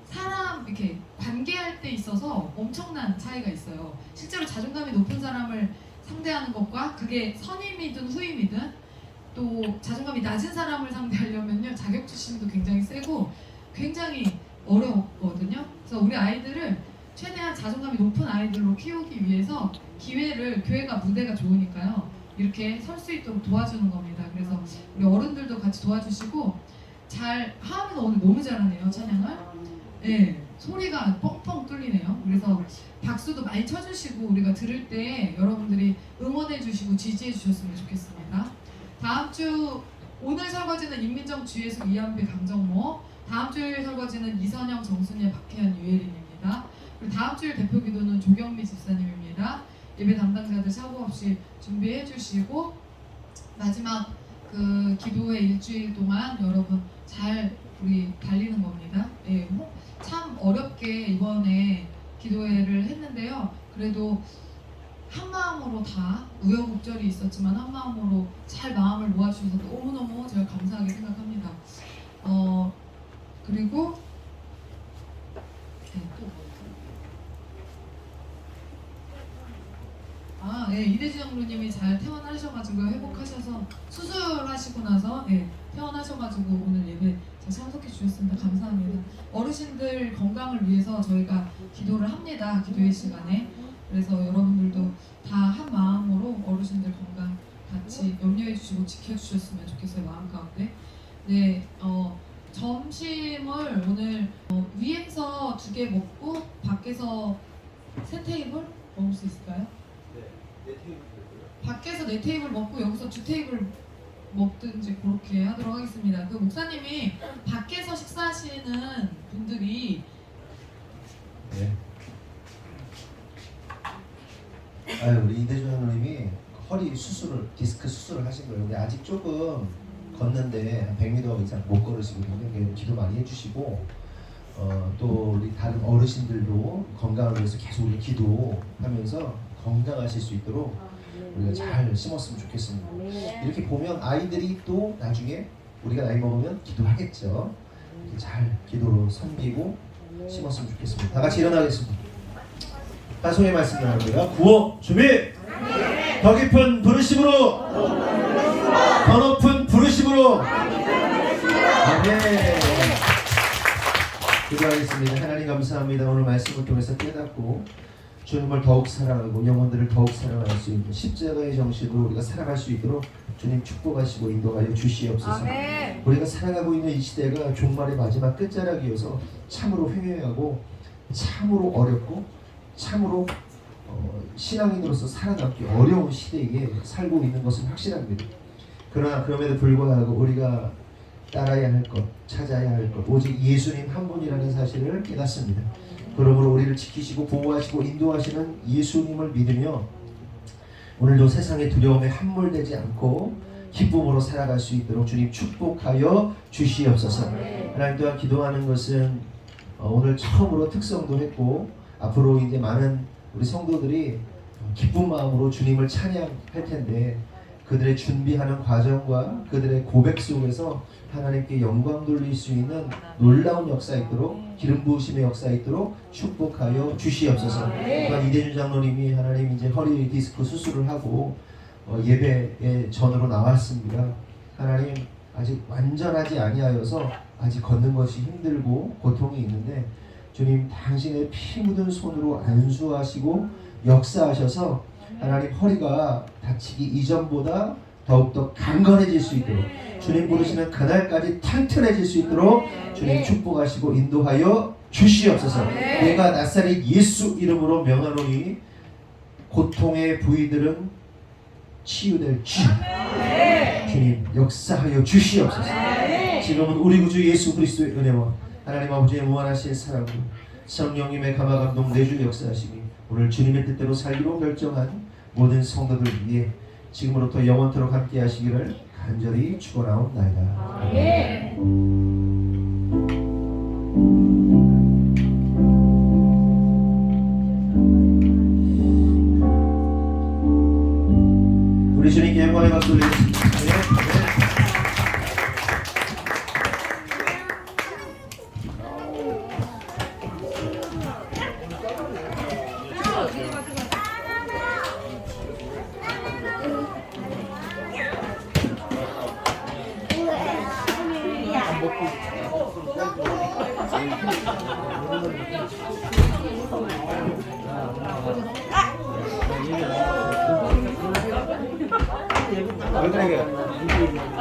사람 이렇게 관계할 때 있어서 엄청난 차이가 있어요. 실제로 자존감이 높은 사람을 상대하는 것과 그게 선임이든 후임이든 또 자존감이 낮은 사람을 상대하려면요 자격지심도 굉장히 세고 굉장히 어렵거든요. 그래서 우리 아이들을 최대한 자존감이 높은 아이들로 키우기 위해서 기회를, 교회가 무대가 좋으니까요, 이렇게 설 수 있도록 도와주는 겁니다. 그래서 우리 어른들도 같이 도와주시고, 잘 하은이가 오늘 너무 잘하네요, 찬양을. 네, 소리가 뻥뻥 뚫리네요. 그래서 박수도 많이 쳐주시고 우리가 들을 때 여러분들이 응원해주시고 지지해주셨으면 좋겠습니다. 다음 주 오늘 설거지는 임민정, 주예수, 이한비, 강정모. 다음 주일 설거지는 이선영, 정순예, 박혜연, 유예린입니다. 그리고 다음 주일 대표 기도는 조경미 집사님입니다. 예배 담당자들 사고 없이 준비해 주시고, 마지막 그 기도회 일주일 동안 여러분 잘 우리 달리는 겁니다. 예, 참 어렵게 이번에 기도회를 했는데요. 그래도 한 마음으로 다 우여곡절이 있었지만 한 마음으로 잘 마음을 모아주셔서 너무너무 제가 감사하게 생각합니다. 그리고 이대지 장로님이 잘 퇴원하셔가지고 회복하셔서 수술하시고 나서 퇴원하셔가지고 오늘 예배 잘 참석해 주셨습니다. 감사합니다. 어르신들 건강을 위해서 저희가 기도를 합니다. 기도회 시간에. 그래서 여러분들도 다 한 마음으로 어르신들 건강 같이 염려해 주시고 지켜 주셨으면 좋겠어요. 마음 가운데. 네, 점심을 오늘 위에서 2개 먹고 밖에서 3테이블 먹을 수 있을까요? 네 테이블 밖에서 4테이블 먹고 여기서 2테이블 먹든지 그렇게 하도록 하겠습니다. 그 목사님이 밖에서 식사하시는 분들이 네. 우리 이대준 장로님이 허리 수술을, 디스크 수술을 하신 거예요. 근데 아직 조금 걷는데 한 100m 이상 못 걸으시거든요. 기도 많이 해주시고, 또 우리 다른 어르신들도 건강을 위해서 계속 우리 기도하면서 건강하실 수 있도록 우리가 잘 심었으면 좋겠습니다. 이렇게 보면 아이들이 또 나중에 우리가 나이 먹으면 기도하겠죠. 이렇게 잘 기도로 섬기고 심었으면 좋겠습니다. 다 같이 일어나겠습니다. 다소의 말씀 나눕니다. 구호 준비! 더 깊은 부르심으로, 더 높은 부르심으로. 아멘. 기도하겠습니다. 하나님 감사합니다. 오늘 말씀을 통해서 깨닫고 주님을 더욱 사랑하고 영혼들을 더욱 사랑할 수 있는 십자가의 정신으로 우리가 살아갈 수 있도록 주님 축복하시고 인도하여 주시옵소서. 아멘. 우리가 살아가고 있는 이 시대가 종말의 마지막 끝자락이어서 참으로 회개하고 참으로 어렵고 참으로 신앙인으로서 살아남기 어려운 시대에 살고 있는 것은 확실합니다. 그러나 그럼에도 불구하고 우리가 따라야 할 것, 찾아야 할 것, 오직 예수님 한 분이라는 사실을 깨닫습니다. 그러므로 우리를 지키시고 보호하시고 인도하시는 예수님을 믿으며 오늘도 세상의 두려움에 함몰되지 않고 기쁨으로 살아갈 수 있도록 주님 축복하여 주시옵소서. 하나님 또한 기도하는 것은 오늘 처음으로 특성도 했고 앞으로 이제 많은 우리 성도들이 기쁜 마음으로 주님을 찬양할 텐데 그들의 준비하는 과정과 그들의 고백 속에서 하나님께 영광 돌릴 수 있는 놀라운 역사 있도록 기름 부으심의 역사 있도록 축복하여 주시옵소서. 또한 이대준 장로님이 하나님 이제 허리 디스크 수술을 하고 예배의 전으로 나왔습니다. 하나님 아직 완전하지 아니하여서 아직 걷는 것이 힘들고 고통이 있는데 주님 당신의 피 묻은 손으로 안수하시고 역사하셔서 하나님 허리가 다치기 이전보다 더욱더 강건해질 수 있도록 주님 부르시는 그날까지 튼튼해질 수 있도록 주님 축복하시고 인도하여 주시옵소서. 내가 나사렛 예수 이름으로 명하노니 고통의 부위들은 치유될 주. 주님 역사하여 주시옵소서. 지금은 우리 구주 예수 그리스도의 은혜와 하나님 아버지의 무한하신 사랑으로 성령님의 감화감동 내주 역사하심이 오늘 주님의 뜻대로 살기로 결정한 모든 성도들 위해 지금으로부터 영원토록 함께 하시기를 간절히 축원하옵나이다. 우리 주님께 영광의 박수 올리겠습니다. 왜 그래?